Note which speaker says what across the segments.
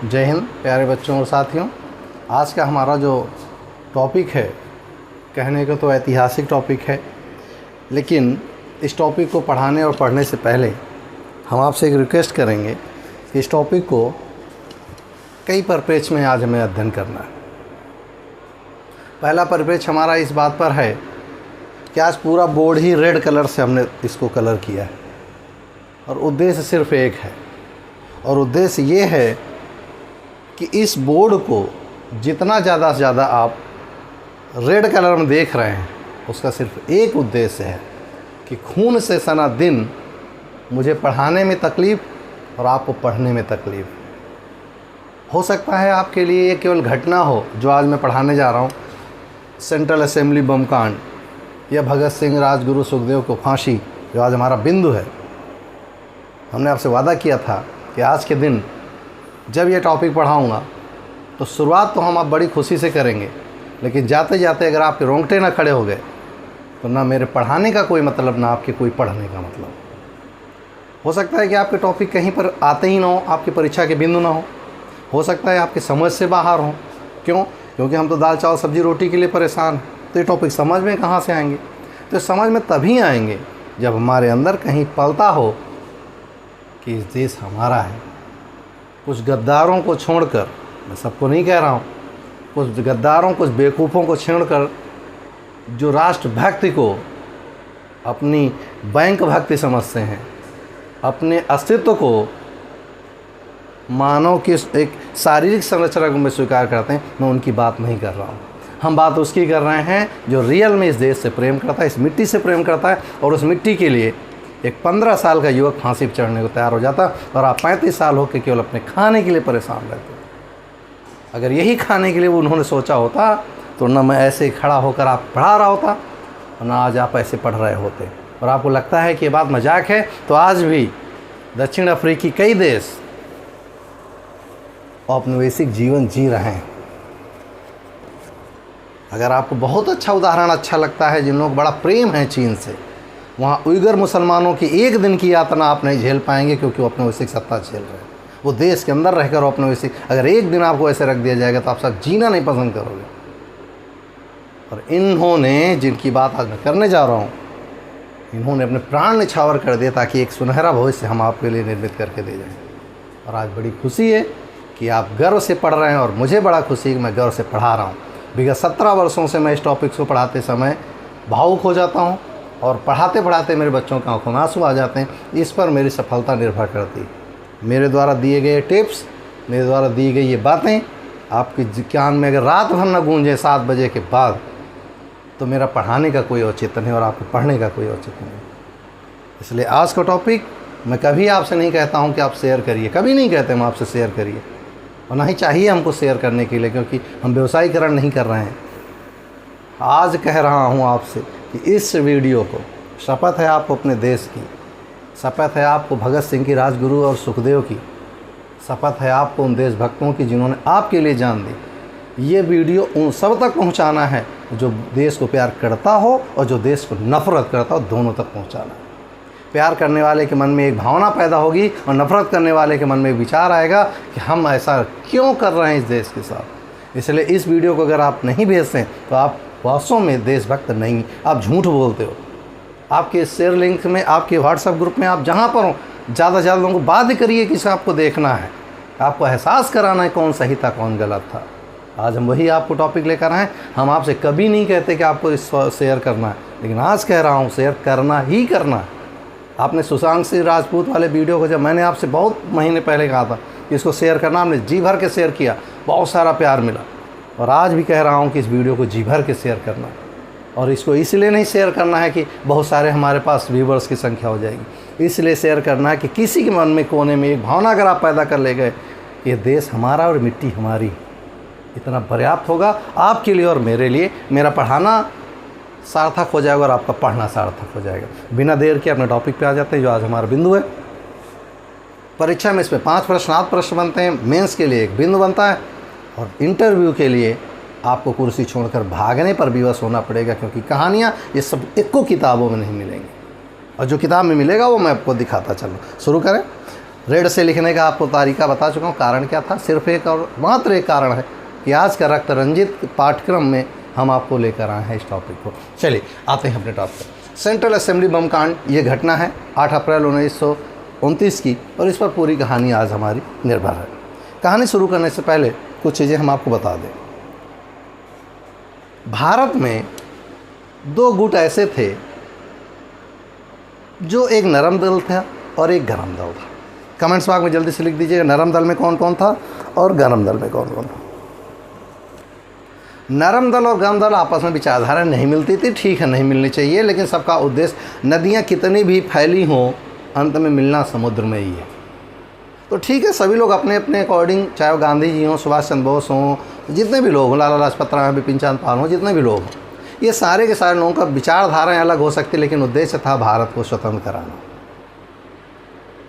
Speaker 1: जय हिंद प्यारे बच्चों और साथियों। आज का हमारा जो टॉपिक है, कहने को तो ऐतिहासिक टॉपिक है, लेकिन इस टॉपिक को पढ़ाने और पढ़ने से पहले हम आपसे एक रिक्वेस्ट करेंगे कि इस टॉपिक को कई परिप्रेक्ष्य में आज हमें अध्ययन करना है। पहला परिप्रेक्ष्य हमारा इस बात पर है कि आज पूरा बोर्ड ही रेड कलर से हमने इसको कलर किया है और उद्देश्य सिर्फ एक है, और उद्देश्य ये है कि इस बोर्ड को जितना ज़्यादा से ज़्यादा आप रेड कलर में देख रहे हैं, उसका सिर्फ एक उद्देश्य है कि खून से सना दिन मुझे पढ़ाने में तकलीफ़ और आपको पढ़ने में तकलीफ़। हो सकता है आपके लिए ये केवल घटना हो जो आज मैं पढ़ाने जा रहा हूँ, सेंट्रल असेंबली बम कांड या भगत सिंह, राजगुरु, सुखदेव को फांसी, जो आज हमारा बिंदु है। हमने आपसे वादा किया था कि आज के दिन जब ये टॉपिक पढ़ाऊँगा तो शुरुआत तो हम आप बड़ी खुशी से करेंगे, लेकिन जाते जाते अगर आपके रोंगटे ना खड़े हो गए तो ना मेरे पढ़ाने का कोई मतलब, ना आपके कोई पढ़ने का मतलब। हो सकता है कि आपके टॉपिक कहीं पर आते ही ना हो, आपकी परीक्षा के बिंदु ना हो सकता है आपकी समझ से बाहर हो। क्यों? क्योंकि हम तो दाल चावल सब्जी रोटी के लिए परेशान हैं, तो ये टॉपिक समझ में कहाँ से आएंगे? तो समझ में तभी आएंगे जब हमारे अंदर कहीं पलता हो कि इस देश हमारा है। कुछ गद्दारों को छोड़कर, मैं सबको नहीं कह रहा हूँ, कुछ गद्दारों, कुछ बेवकूफ़ों को छोड़कर जो राष्ट्रभक्ति को अपनी बैंक भक्ति समझते हैं, अपने अस्तित्व को मानव की एक शारीरिक संरचना में स्वीकार करते हैं, मैं उनकी बात नहीं कर रहा हूँ। हम बात उसकी कर रहे हैं जो रियल में इस देश से प्रेम करता है, इस मिट्टी से प्रेम करता है, और उस मिट्टी के लिए एक 15 साल का युवक फांसी पर चढ़ने को तैयार हो जाता है, और आप 35 साल होकर केवल अपने खाने के लिए परेशान रहते हैं। अगर यही खाने के लिए वो उन्होंने सोचा होता तो ना मैं ऐसे खड़ा होकर आप पढ़ा रहा होता और ना आज आप ऐसे पढ़ रहे होते। और आपको लगता है कि ये बात मजाक है, तो आज भी दक्षिण अफ्रीकी कई देश औपनिवेशिक जीवन जी रहे हैं। अगर आपको बहुत अच्छा उदाहरण अच्छा लगता है, जिन लोगों को बड़ा प्रेम है चीन से, वहाँ उइगर मुसलमानों की एक दिन की यातना आप नहीं झेल पाएंगे, क्योंकि वो औपनिवेशिक सत्ता झेल रहे हैं। वो देश के अंदर रहकर औपनिवेशिक, अगर एक दिन आपको ऐसे रख दिया जाएगा तो आप सब जीना नहीं पसंद करोगे। और इन्होंने, जिनकी बात आज मैं करने जा रहा हूँ, इन्होंने अपने प्राण निछावर कर दिया ताकि एक सुनहरा भविष्य हम आपके लिए निर्मित करके दे जाएं। और आज बड़ी खुशी है कि आप गर्व से पढ़ रहे हैं, और मुझे बड़ा खुशी है कि मैं गर्व से पढ़ा रहा हूँ। विगत 17 वर्षों से मैं इस टॉपिक को पढ़ाते समय भावुक हो जाता हूँ, और पढ़ाते पढ़ाते मेरे बच्चों की आंखों में आंसू आ जाते हैं। इस पर मेरी सफलता निर्भर करती है। मेरे द्वारा दिए गए टिप्स, मेरे द्वारा दी गई ये बातें आपके कान में अगर रात भर न गूंजे 7 बजे के बाद, तो मेरा पढ़ाने का कोई औचित्य नहीं और आपके पढ़ने का कोई औचित्य नहीं। इसलिए आज का टॉपिक मैं कभी आपसे नहीं कहता हूँ कि आप शेयर करिए, कभी नहीं कहते हम आपसे शेयर करिए, और ना ही चाहिए हमको शेयर करने के लिए, क्योंकि हम व्यवसायीकरण नहीं कर रहे हैं। आज कह रहा हूँ आपसे कि इस वीडियो को, शपथ है आपको अपने देश की, शपथ है आपको भगत सिंह की, राजगुरु और सुखदेव की, शपथ है आपको उन देशभक्तों की जिन्होंने आपके लिए जान दी। ये वीडियो उन सब तक पहुंचाना है जो देश को प्यार करता हो और जो देश को नफ़रत करता हो, दोनों तक पहुंचाना है। प्यार करने वाले के मन में एक भावना पैदा होगी और नफ़रत करने वाले के मन में एक विचार आएगा कि हम ऐसा क्यों कर रहे हैं इस देश के साथ। इसलिए इस वीडियो को अगर आप नहीं भेजते तो आप वास्तव में देशभक्त नहीं, आप झूठ बोलते हो। आपके शेयर लिंक में, आपके व्हाट्सएप ग्रुप में, आप जहाँ पर हो, ज़्यादा से ज़्यादा लोगों को बात करिए कि आपको देखना है, आपको एहसास कराना है कौन सही था कौन गलत था। आज हम वही आपको टॉपिक लेकर आए। हम आपसे कभी नहीं कहते कि आपको इस शेयर करना है, लेकिन आज कह रहा हूँ शेयर करना ही करना है। आपने सुशांत सिंह राजपूत वाले वीडियो को, जब मैंने आपसे बहुत महीने पहले कहा था कि इसको शेयर करना, आपने जी भर के शेयर किया, बहुत सारा प्यार मिला। और आज भी कह रहा हूँ कि इस वीडियो को जी भर के शेयर करना है। और इसको इसलिए नहीं शेयर करना है कि बहुत सारे हमारे पास व्यूवर्स की संख्या हो जाएगी, इसलिए शेयर करना है कि किसी के मन में कोने में एक भावना अगर आप पैदा कर ले गए, ये देश हमारा और मिट्टी हमारी, इतना पर्याप्त होगा आपके लिए और मेरे लिए। मेरा पढ़ाना सार्थक हो जाएगा और आपका पढ़ना सार्थक हो जाएगा। बिना देर के अपने टॉपिक पे आ जाते हैं, जो आज हमारा बिंदु है। परीक्षा में इसमें 5 प्रश्न, 8 प्रश्न बनते हैं, मेंस के लिए 1 बिंदु बनता है, और इंटरव्यू के लिए आपको कुर्सी छोड़कर भागने पर विवश होना पड़ेगा, क्योंकि कहानियाँ ये सब एको किताबों में नहीं मिलेंगी, और जो किताब में मिलेगा वो मैं आपको दिखाता चलूँ। शुरू करें। रेड से लिखने का आपको तरीका बता चुका हूँ। कारण क्या था? सिर्फ एक और मात्र एक कारण है कि आज का रक्त रंजित पाठ्यक्रम में हम आपको लेकर आए हैं इस टॉपिक को। चलिए आते हैं अपने टॉपिक पर। सेंट्रल असेंबली बम कांड, ये घटना है 8 अप्रैल 1929 की, और इस पर पूरी कहानी आज हमारी निर्भर है। कहानी शुरू करने से पहले कुछ चीज़ें हम आपको बता दें। भारत में 2 गुट ऐसे थे, जो एक नरम दल था और एक गरम दल था। कमेंट्स बॉक्स में जल्दी से लिख दीजिएगा नरम दल में कौन कौन था और गरम दल में कौन कौन था। नरम दल और गरम दल आपस में विचारधारा नहीं मिलती थी, ठीक है, नहीं मिलनी चाहिए, लेकिन सबका उद्देश्य नदियाँ कितनी भी फैली हों, अंत में मिलना समुद्र में ही है। तो ठीक है, सभी लोग अपने अपने अकॉर्डिंग, चाहे वो गांधी जी हों, सुभाष चंद्र बोस हों, जितने भी लोग हों, लाला लाजपत राय, बिपिन चंद्र पाल हों, जितने भी लोग हों, ये सारे के सारे लोगों का विचारधाराएँ अलग हो सकती, लेकिन उद्देश्य था भारत को स्वतंत्र कराना।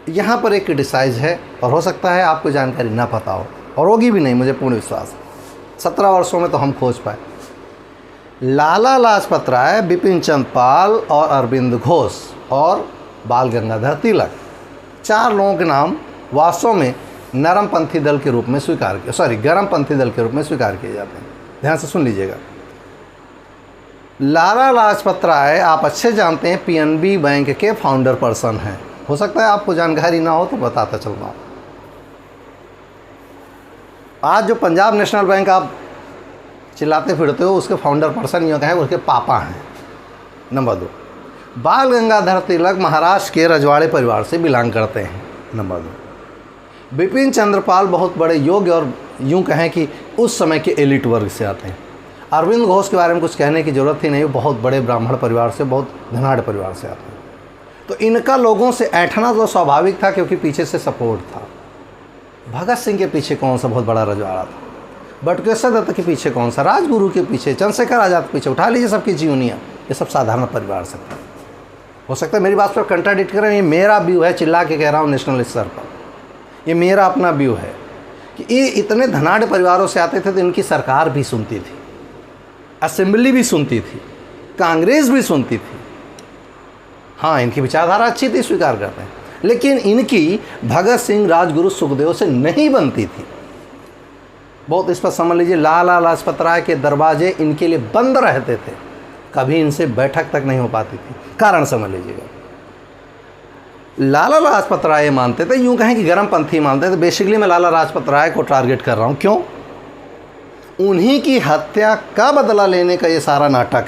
Speaker 1: यहाँ पर एक क्रिटिसाइज है, और हो सकता है आपको जानकारी ना पता हो, और होगी भी नहीं, मुझे पूर्ण विश्वास है। 17 वर्षों में तो हम खोज पाए। लाला लाजपत राय, बिपिन चंद्र पाल और अरविंद घोष और बाल गंगाधर तिलक, 4 लोगों के नाम वास्तव में नरमपंथी दल के रूप में गरमपंथी दल के रूप में स्वीकार किए जाते हैं। ध्यान से सुन लीजिएगा। लाला लाजपत राय आप अच्छे जानते हैं, पीएनबी बैंक के फाउंडर पर्सन हैं। हो सकता है आपको जानकारी ना हो तो बताता चल रहा हूँ। आज जो पंजाब नेशनल बैंक आप चिल्लाते फिरते हो, उसके फाउंडर पर्सन यूँ कहें उसके पापा हैं। नंबर 2, बाल गंगाधर तिलक महाराष्ट्र के रजवाड़े परिवार से बिलोंग करते हैं। नंबर 2, बिपिन चंद्र पाल बहुत बड़े योग्य और यूँ कहें कि उस समय के एलिट वर्ग से आते हैं। अरविंद घोष के बारे में कुछ कहने की ज़रूरत ही नहीं, वो बहुत बड़े ब्राह्मण परिवार से, बहुत धनाढ़ परिवार से आते हैं। तो इनका लोगों से ऐठना तो स्वाभाविक था, क्योंकि पीछे से सपोर्ट था। भगत सिंह के पीछे कौन सा बहुत बड़ा रजवाड़ा था? बटुकेश्वर दत्त के पीछे कौन सा? राजगुरु के पीछे, चंद्रशेखर आज़ाद के पीछे, उठा लीजिए सबकी जीवनियाँ। ये सब साधारण परिवार से था। हो सकता है मेरी बात पर कंट्राडिक्ट करें, ये मेरा व्यू है, चिल्ला के कह रहा हूँ नेशनल स्तर पर। ये मेरा अपना व्यू है कि ये इतने धनाढ़ परिवारों से आते थे, तो इनकी सरकार भी सुनती थी, असेंबली भी सुनती थी, कांग्रेस भी सुनती थी। हाँ, इनकी विचारधारा अच्छी थी, स्वीकार करते हैं, लेकिन इनकी भगत सिंह, राजगुरु, सुखदेव से नहीं बनती थी। बहुत इस पर समझ लीजिए, लाला लाजपत राय के दरवाजे इनके लिए बंद रहते थे, कभी इनसे बैठक तक नहीं हो पाती थी। कारण समझ लीजिएगा। लाला लाजपत राय मानते थे, यूँ कहें कि गरमपंथी मानते थे। बेसिकली मैं लाला लाजपत राय को टारगेट कर रहा हूँ। क्यों? उन्हीं की हत्या का बदला लेने का ये सारा नाटक,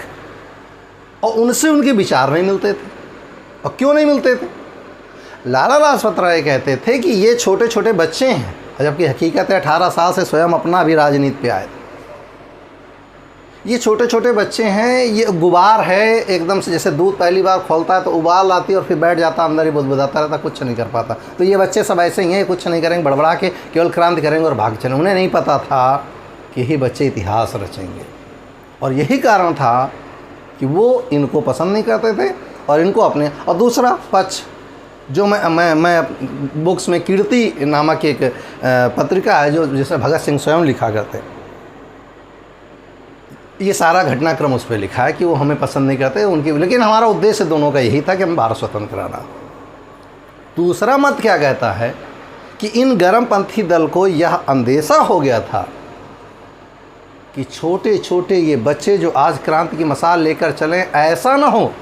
Speaker 1: और उनसे उनके विचार नहीं मिलते थे। और क्यों नहीं मिलते थे? लाला लाजपत राय कहते थे कि ये छोटे छोटे बच्चे हैं, जबकि हकीकत है 18 साल से स्वयं अपना भी राजनीति पे आए थे। ये छोटे छोटे बच्चे हैं, ये गुबार है, एकदम से जैसे दूध पहली बार खोलता है तो उबाल आती है और फिर बैठ जाता, अंदर ही बुदबुदाता रहता, कुछ नहीं कर पाता। तो ये बच्चे सब ऐसे ही हैं, कुछ नहीं करेंगे, बड़बड़ा के केवल क्रांति करेंगे और भाग चलेंगे। उन्हें नहीं पता था कि यही बच्चे इतिहास रचेंगे, और यही कारण था कि वो इनको पसंद नहीं करते थे और इनको अपने। और दूसरा पक्ष जो मैं बुक्स में कीर्ति नामक एक पत्रिका है, जो जिसमें भगत सिंह स्वयं लिखा करते, ये सारा घटनाक्रम उस पर लिखा है कि वो हमें पसंद नहीं करते उनकी, लेकिन हमारा उद्देश्य दोनों का यही था कि हम भारत स्वतंत्र कराना। दूसरा मत क्या कहता है कि इन गरमपंथी दल को यह अंदेशा हो गया था कि छोटे छोटे ये बच्चे जो आज क्रांति की मसाल लेकर चलें, ऐसा ना हो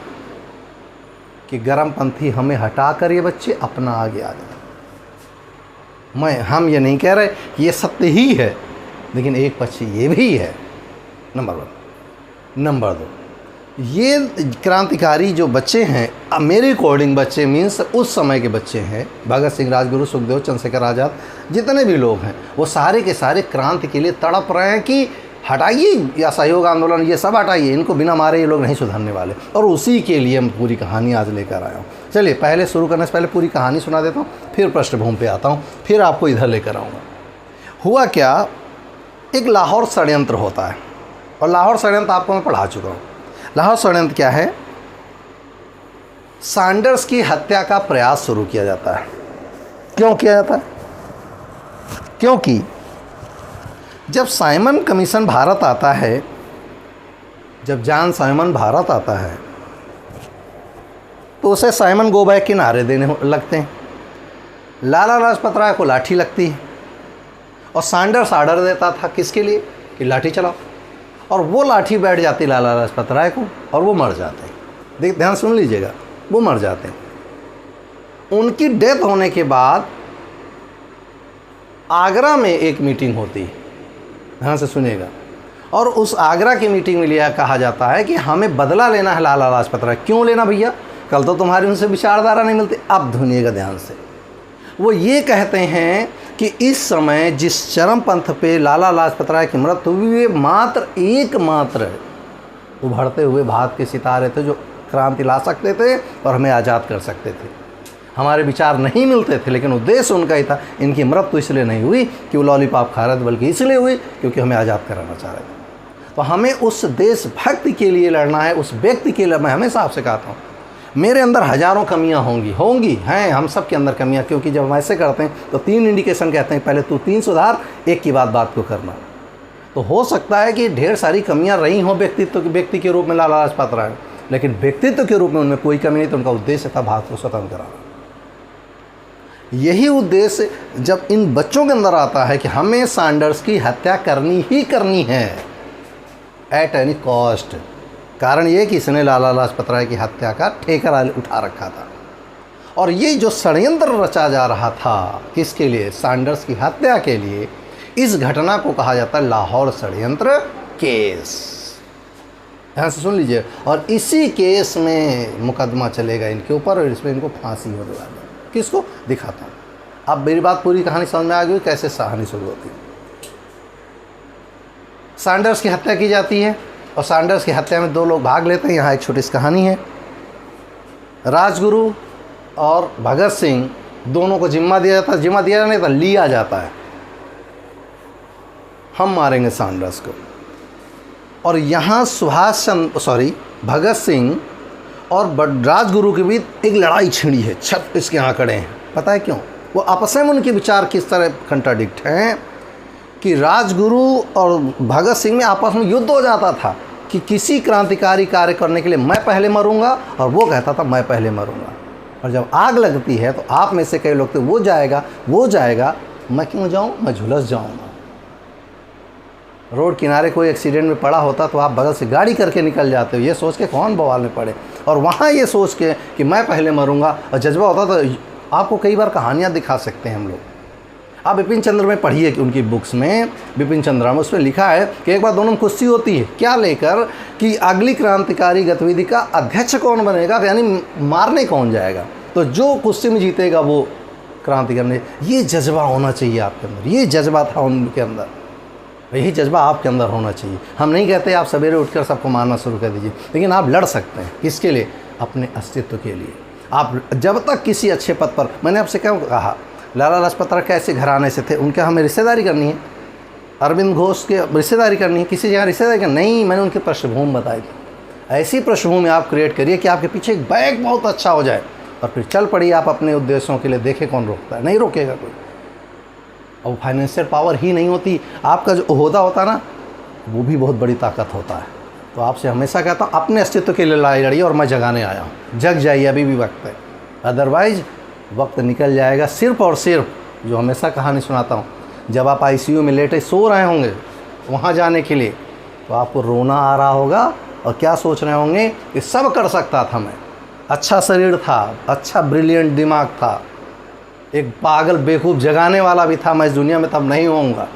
Speaker 1: कि गरमपंथी हमें हटाकर ये बच्चे अपना आगे आ जाए। हम ये नहीं कह रहे कि ये सत्य ही है, लेकिन एक पक्ष ये भी है। नंबर 1। नंबर 2, ये क्रांतिकारी जो बच्चे हैं, मेरे अकॉर्डिंग बच्चे मीन्स उस समय के बच्चे हैं, भगत सिंह, राजगुरु, सुखदेव, चंद्रशेखर आज़ाद, जितने भी लोग हैं, वो सारे के सारे क्रांति के लिए तड़प रहे हैं कि हटाइए, या सहयोग आंदोलन, ये सब हटाइए, इनको बिना मारे ये लोग नहीं सुधरने वाले। और उसी के लिए मैं पूरी कहानी आज लेकर आया हूँ। चलिए पहले शुरू करने से पहले पूरी कहानी सुना देता हूँ, फिर पृष्ठभूमि पे आता हूँ, फिर आपको इधर लेकर आऊँगा। हुआ क्या, एक लाहौर षड्यंत्र होता है, और लाहौर षड्यंत्र आपको मैं पढ़ा चुका हूँ। लाहौर षड्यंत्र क्या है? सैंडर्स की हत्या का प्रयास शुरू किया जाता है। क्यों किया जाता है? क्योंकि जब साइमन कमीशन भारत आता है, जब जॉन साइमन भारत आता है, तो उसे साइमन गो बैक के नारे देने लगते हैं। लाला लाजपत राय को लाठी लगती है और सैंडर्स आर्डर देता था किसके लिए कि लाठी चलाओ, और वो लाठी बैठ जाती लाला लाजपत राय को और वो मर जाते हैं। देख ध्यान सुन लीजिएगा, वो मर जाते हैं। उनकी डेथ होने के बाद आगरा में एक मीटिंग होती है, ध्यान से सुनिएगा, और उस आगरा की मीटिंग में लिया कहा जाता है कि हमें बदला लेना है लाला लाजपत राय। क्यों लेना भैया, कल तो तुम्हारी उनसे विचारधारा नहीं मिलती। अब सुनिएगा ध्यान से, वो ये कहते हैं कि इस समय जिस चरमपंथ पे लाला लाजपत राय की मृत्यु हुई, वे मात्र एकमात्र उभरते हुए भारत के सितारे थे जो क्रांति ला सकते थे और हमें आज़ाद कर सकते थे। हमारे विचार नहीं मिलते थे, लेकिन उद्देश्य उनका ही था। इनकी मृत्यु इसलिए नहीं हुई कि वो लॉलीपॉप खा रहे थे, बल्कि इसलिए हुई क्योंकि हमें आज़ाद कराना चाह रहे थे। तो हमें उस देशभक्ति के लिए लड़ना है, उस व्यक्ति के लिए। मैं हमेशा आपसे कहता हूँ, मेरे अंदर हज़ारों कमियां होंगी हैं, हम सब के अंदर कमियां, क्योंकि जब हम ऐसे करते हैं तो 3 इंडिकेशन कहते हैं, पहले तू 3 सुधार, एक की बात को करना। तो हो सकता है कि ढेर सारी कमियां रही हों व्यक्ति के रूप में लाला लाजपत राय, लेकिन व्यक्तित्व के रूप में उनमें कोई कमी नहीं। तो उनका उद्देश्य था भारत को स्वतंत्र कराना। यही उद्देश्य जब इन बच्चों के अंदर आता है कि हमें सैंडर्स की हत्या करनी ही करनी है एट एनी कॉस्ट, कारण ये कि इसने लाला लाजपत राय की हत्या का ठेका उठा रखा था। और ये जो षड्यंत्र रचा जा रहा था किसके लिए, सैंडर्स की हत्या के लिए, इस घटना को कहा जाता है लाहौर षड्यंत्र केस। ध्यान से सुन लीजिए। और इसी केस में मुकदमा चलेगा इनके ऊपर और इसमें इनको फांसी होने वाली है। किसको दिखाता हूँ, अब मेरी बात पूरी कहानी समझ में आ गई कैसे कहानी शुरू होती है। सैंडर्स की हत्या की जाती है और सैंडर्स की हत्या में 2 लोग भाग लेते हैं। यहाँ एक छोटी सी कहानी है। राजगुरु और भगत सिंह दोनों को जिम्मा दिया जाता है, जिम्मा दिया नहीं था, लिया जाता है, हम मारेंगे सैंडर्स को। और यहाँ भगत सिंह और राजगुरु के बीच एक लड़ाई छिड़ी है। छत इसके यहाँ खड़े हैं, पता है क्यों? वो आपस में उनके विचार किस तरह कंट्राडिक्ट हैं कि राजगुरु और भगत सिंह में आपस में युद्ध हो जाता था कि किसी क्रांतिकारी कार्य करने के लिए मैं पहले मरूंगा, और वो कहता था मैं पहले मरूंगा। और जब आग लगती है तो आप में से कई लोग थे वो जाएगा, मैं क्यों जाऊं, मैं झुलस जाऊंगा। रोड किनारे कोई एक्सीडेंट में पड़ा होता तो आप बगल से गाड़ी करके निकल जाते हो, ये सोच के कौन बवाल में पड़े, और वहाँ ये सोच के कि मैं पहले मरूंगा। और जज्बा होता तो आपको कई बार कहानियाँ दिखा सकते हैं हम लोग। आप बिपिन चंद्र में पढ़िए कि उनकी बुक्स में, बिपिन चंद्र में उसमें लिखा है कि एक बार दोनों में कुश्ती होती है, क्या लेकर कि अगली क्रांतिकारी गतिविधि का अध्यक्ष कौन बनेगा, यानी मारने कौन जाएगा। तो जो कुश्ती में जीतेगा वो क्रांति करने। ये जज्बा होना चाहिए आपके अंदर, ये जज्बा था उनके अंदर, यही जज्बा आपके अंदर होना चाहिए। हम नहीं कहते आप सवेरे उठकर सबको मारना शुरू कर दीजिए, लेकिन आप लड़ सकते हैं। किसके लिए? अपने अस्तित्व के लिए। आप जब तक किसी अच्छे पद पर, मैंने आपसे क्या कहा, लाला लाजपत राय कैसे घराने से थे, उनके हमें रिश्तेदारी करनी है, अरविंद घोष के रिश्तेदारी करनी है, किसी जगह रिश्तेदारी करनी नहीं, मैंने उनकी पृष्ठभूमि बताई थी। ऐसी पृष्ठभूमि आप क्रिएट करिए कि आपके पीछे एक बैग बहुत अच्छा हो जाए, और फिर चल पड़िए आप अपने उद्देश्यों के लिए। देखें कौन रोकता है, नहीं रोकेगा कोई। और फाइनेंशियल पावर ही नहीं होती, आपका जो ओहदा होता है ना, वो भी बहुत बड़ी ताकत होता है। तो आपसे हमेशा कहता हूँ अपने अस्तित्व के लिए लड़ाई लड़िए, और मैं जगाने आया हूँ। जग जाइए, अभी भी वक्त है, अदरवाइज वक्त निकल जाएगा। सिर्फ और सिर्फ जो हमेशा कहानी सुनाता हूँ, जब आप आईसीयू में लेटे सो रहे होंगे वहाँ जाने के लिए, तो आपको रोना आ रहा होगा और क्या सोच रहे होंगे कि सब कर सकता था मैं, अच्छा शरीर था, अच्छा ब्रिलियंट दिमाग था, एक पागल बेवकूफ़ जगाने वाला भी था, मैं इस दुनिया में तब नहीं होऊंगा।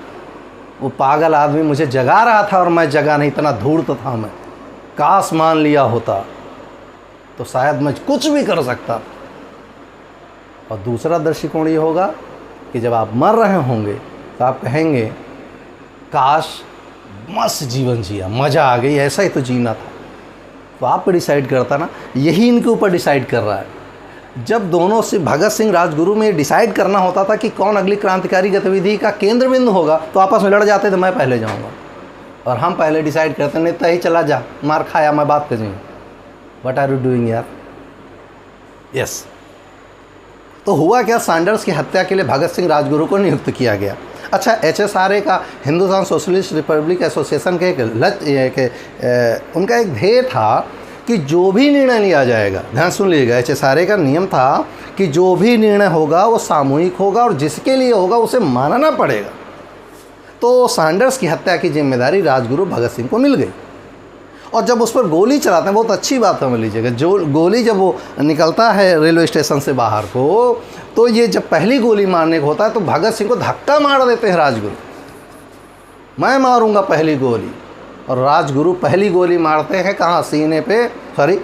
Speaker 1: वो पागल आदमी मुझे जगा रहा था और मैं जगा नहीं, इतना धूर्त था मैं। काश मान लिया होता तो शायद मैं कुछ भी कर सकता। और दूसरा दृष्टिकोण ये होगा कि जब आप मर रहे होंगे तो आप कहेंगे काश मस्त जीवन जिया, मज़ा आ गई, ऐसा ही तो जीना था। तो आप डिसाइड करता ना, यही इनके ऊपर डिसाइड कर रहा है। जब दोनों से भगत सिंह राजगुरु में डिसाइड करना होता था कि कौन अगली क्रांतिकारी गतिविधि का केंद्र बिंदु होगा, तो आपस में लड़ जाते थे, मैं पहले जाऊंगा। और हम पहले डिसाइड करते नहीं तो ही चला जा, मार खाया, मैं बात करूँगी, व्हाट आर यू डूइंग यार। यस। तो हुआ क्या, सैंडर्स की हत्या के लिए भगत सिंह राजगुरु को नियुक्त किया गया। अच्छा, HSRA का, हिंदुस्तान सोशलिस्ट रिपब्लिक एसोसिएशन के उनका एक ध्येय था कि जो भी निर्णय लिया जाएगा, ध्यान सुन लीजिएगा, HSRA का नियम था कि जो भी निर्णय होगा वो सामूहिक होगा और जिसके लिए होगा उसे मानना पड़ेगा। तो सैंडर्स की हत्या की जिम्मेदारी राजगुरु भगत सिंह को मिल गई। और जब उस पर गोली चलाते हैं, बहुत अच्छी बात समझ लीजिएगा, जो गोली जब वो निकलता है रेलवे स्टेशन से बाहर को, तो ये जब पहली गोली मारने को होता है तो भगत सिंह को धक्का मार देते हैं राजगुरु, मैं मारूंगा पहली गोली। और राजगुरु पहली गोली मारते हैं कहाँ, सीने पे, सॉरी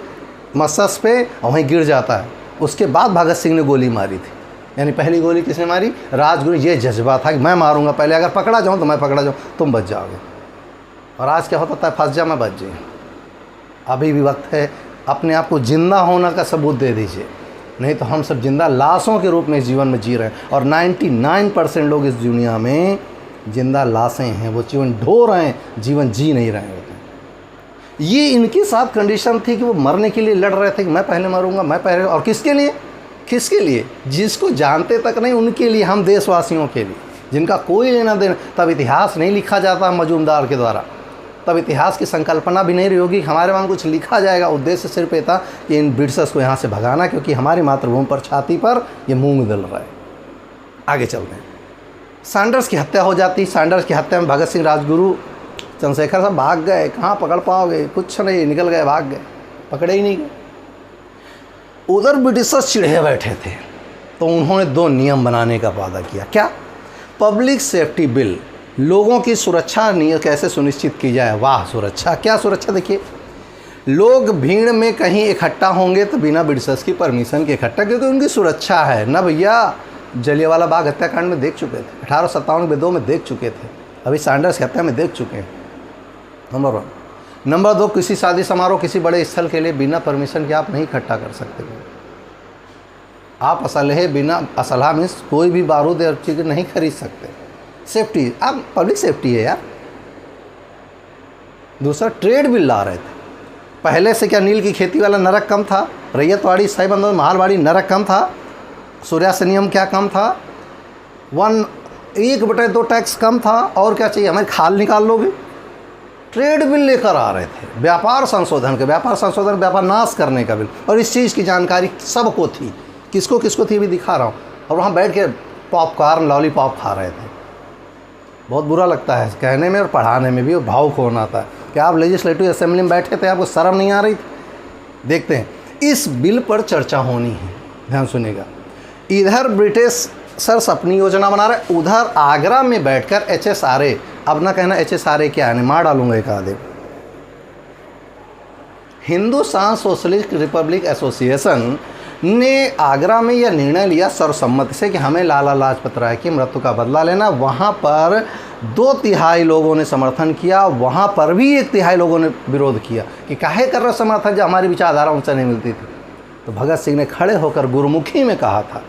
Speaker 1: मस्तक पे, और वहीं गिर जाता है। उसके बाद भगत सिंह ने गोली मारी थी, यानी पहली गोली किसने मारी, राजगुरु। ये जज्बा था कि मैं मारूंगा पहले, अगर पकड़ा जाऊँ तो मैं पकड़ा जाऊँ, तुम बच जाओगे। और आज क्या होता था, फंस जा मैं बच जाए। अभी भी वक्त है, अपने आप को जिंदा होने का सबूत दे दीजिए, नहीं तो हम सब जिंदा लाशों के रूप में इस जीवन में जी रहे हैं। और 99% लोग इस दुनिया में जिंदा लाशें हैं, वो जीवन ढो रहे हैं, जीवन जी नहीं रहे होते। ये इनके साथ कंडीशन थी कि वो मरने के लिए लड़ रहे थे कि मैं पहले मरूंगा, मैं पहले। और किसके लिए, किसके लिए, जिसको जानते तक नहीं उनके लिए, हम देशवासियों के लिए, जिनका कोई लेना देना। तब इतिहास नहीं लिखा जाता मजूमदार के द्वारा, तब इतिहास की संकल्पना भी नहीं रही होगी, हमारे वहाँ कुछ लिखा जाएगा। उद्देश्य सिर्फ ये था कि इन ब्रिटिशर्स को यहाँ से भगाना, क्योंकि हमारी मातृभूमि पर, छाती पर ये मूंग दल रहा है। आगे चलते हैं। सैंडर्स की हत्या हो जाती। सैंडर्स की हत्या में भगत सिंह, राजगुरु, चंद्रशेखर साहब भाग गए। कहाँ पकड़ पाओगे, कुछ नहीं, निकल गए, भाग गए, पकड़े ही नहीं गए। उधर ब्रिटिशर्स चिढ़े बैठे थे, तो उन्होंने 2 नियम बनाने का वादा किया। क्या, पब्लिक सेफ्टी बिल, लोगों की सुरक्षा कैसे सुनिश्चित की जाए। वाह, सुरक्षा, क्या सुरक्षा, देखिए, लोग भीड़ में कहीं इकट्ठा होंगे तो बिना ब्रिटिशर्स की परमिशन के इकट्ठा, क्योंकि उनकी सुरक्षा है ना भैया। जलियांवाला बाग हत्याकांड में देख चुके थे, 1857 के 2 में देख चुके थे, अभी सैंडर्स की हत्या में देख चुके हैं। नंबर 1। नंबर 2, किसी शादी समारोह, किसी बड़े स्थल के लिए बिना परमिशन के आप नहीं इकट्ठा कर सकते। आप असलहे, बिना असलहा मीन्स कोई भी बारूद या चीज़ नहीं खरीद सकते। सेफ्टी, आप पब्लिक सेफ्टी है यार। दूसरा, ट्रेड बिल ला रहे थे। पहले से क्या नील की खेती वाला नरक कम था, रैयतवाड़ी, साहिबंदों, महालवाड़ी नरक कम था, सूर्यास्त नियम क्या कम था, 1/2 टैक्स कम था, और क्या चाहिए, हमारी खाल निकाल लोगे। ट्रेड बिल लेकर आ रहे थे, व्यापार संशोधन के, व्यापार नाश करने का बिल। और इस चीज़ की जानकारी सबको थी, किसको किसको थी भी दिखा रहा हूँ। और वहाँ बैठ के पॉपकॉर्न, लॉलीपॉप खा रहे थे। बहुत बुरा लगता है कहने में और पढ़ाने में भी, और भावुक होना आता है कि आप लेजिस्लेटिव असेंबली में बैठे थे, आपको शर्म नहीं आ रही थी। देखते हैं, इस बिल पर चर्चा होनी है, ध्यान सुनिएगा। इधर ब्रिटिशर्स अपनी योजना बना रहे, उधर आगरा में बैठकर HSRA, अब ना कहना HSRA क्या है, मार डालूंगा एक आधे, हिंदुस्तान सोशलिस्ट रिपब्लिक एसोसिएशन ने आगरा में यह निर्णय लिया सर्वसम्मति से कि हमें लाला लाजपत राय की मृत्यु का बदला लेना। वहाँ पर 2/3 लोगों ने समर्थन किया, वहाँ पर भी 1/3 लोगों ने विरोध किया कि काहे कर रहे समर्थन जब हमारी विचारधारा उनसे नहीं मिलती थी। तो भगत सिंह ने खड़े होकर गुरुमुखी में कहा था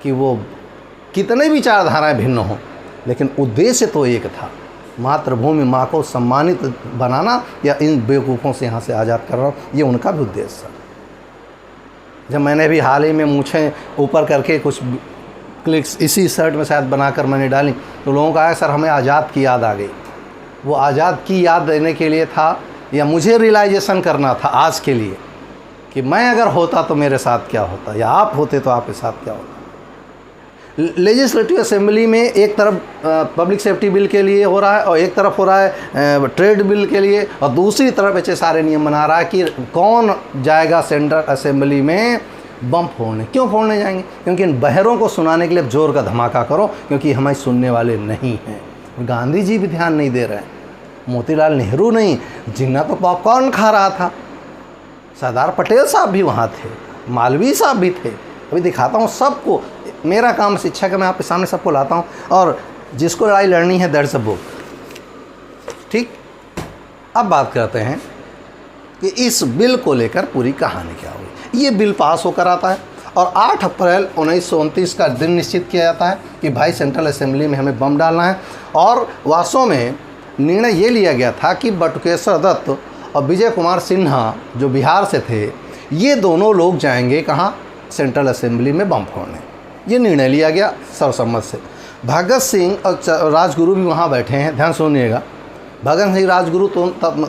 Speaker 1: कि वो कितने विचारधाराएं भिन्न हों, लेकिन उद्देश्य तो एक था, मातृभूमि माँ को सम्मानित बनाना या इन बेवकूफ़ों से यहाँ से आज़ाद करना, ये उनका भी उद्देश्य था। जब मैंने भी हाल ही में मूछें ऊपर करके कुछ क्लिक्स इसी शर्ट में शायद बनाकर मैंने डाली, तो लोगों का आया सर हमें आज़ाद की याद आ गई। वो आज़ाद की याद देने के लिए था, या मुझे रियलाइजेशन करना था आज के लिए कि मैं अगर होता तो मेरे साथ क्या होता, या आप होते तो आपके साथ क्या होता। लेजिस्लेटिव असेंबली में एक तरफ पब्लिक सेफ्टी बिल के लिए हो रहा है, और एक तरफ हो रहा है ट्रेड बिल के लिए, और दूसरी तरफ HSRA नियम बना रहा है कि कौन जाएगा सेंट्रल असेंबली में बम फोड़ने। क्यों फोड़ने जाएंगे? क्योंकि इन बहरों को सुनाने के लिए जोर का धमाका करो, क्योंकि हमें सुनने वाले नहीं हैं। गांधी जी भी ध्यान नहीं दे रहे हैं, मोतीलाल नेहरू नहीं, जिन्ना तो पॉपकॉर्न खा रहा था, सरदार पटेल साहब भी वहाँ थे, मालवीय साहब भी थे। अभी दिखाता हूँ सबको, मेरा काम शिक्षा का, मैं आपके सामने सबको लाता हूँ, और जिसको लड़ाई लड़नी है दैट्स अ बुक। ठीक, अब बात करते हैं कि इस बिल को लेकर पूरी कहानी क्या हुई। ये बिल पास होकर आता है, और 8 अप्रैल 1929 का दिन निश्चित किया जाता है कि भाई सेंट्रल असेंबली में हमें बम डालना है। और वास्तव में निर्णय ये लिया गया था कि बटुकेश्वर दत्त और विजय कुमार सिन्हा जो बिहार से थे, ये दोनों लोग जाएंगे कहाँ, सेंट्रल असेंबली में बम फोड़ने। ये निर्णय लिया गया सर्वसम्मत से। भगत सिंह और राजगुरु भी वहाँ बैठे हैं, ध्यान सुनिएगा। भगत सिंह राजगुरु तो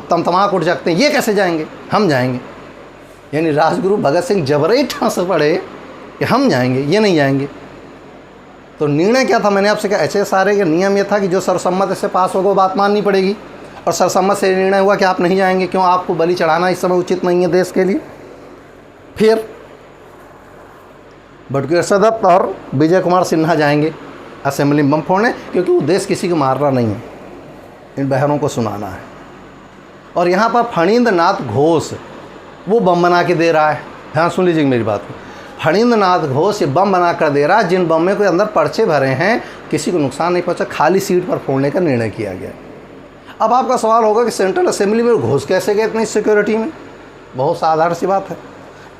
Speaker 1: तमतमा उठ जाते हैं, ये कैसे जाएंगे, हम जाएंगे। यानी राजगुरु भगत सिंह जबरई ठांस पड़े कि हम जाएंगे, ये नहीं जाएंगे। तो निर्णय क्या था, मैंने आपसे कहा HSRA का नियम ये था कि जो सर्वसम्मत से पास होगा वो बात माननी पड़ेगी, और सर्वसम्मत से निर्णय हुआ कि आप नहीं जाएंगे। क्यों, आपको बलि चढ़ाना इस समय उचित नहीं है देश के लिए। फिर बटुकेश्वर दत्त और विजय कुमार सिन्हा जाएंगे असेंबली में बम फोड़ने, क्योंकि उद्देश्य किसी को मारना नहीं है, इन बहनों को सुनाना है। और यहाँ पर फणींद्र नाथ घोष वो बम बना के दे रहा है। ध्यान सुन लीजिए मेरी बात को। फणींद्र नाथ घोष ये बम बना कर दे रहा है, जिन बम में कोई अंदर पर्चे भरे हैं, किसी को नुकसान नहीं पहुँचा, खाली सीट पर फोड़ने का निर्णय किया गया। अब आपका सवाल होगा कि सेंट्रल असेंबली में घोष कैसे गए इतनी सिक्योरिटी में। बहुत साधारण सी बात है।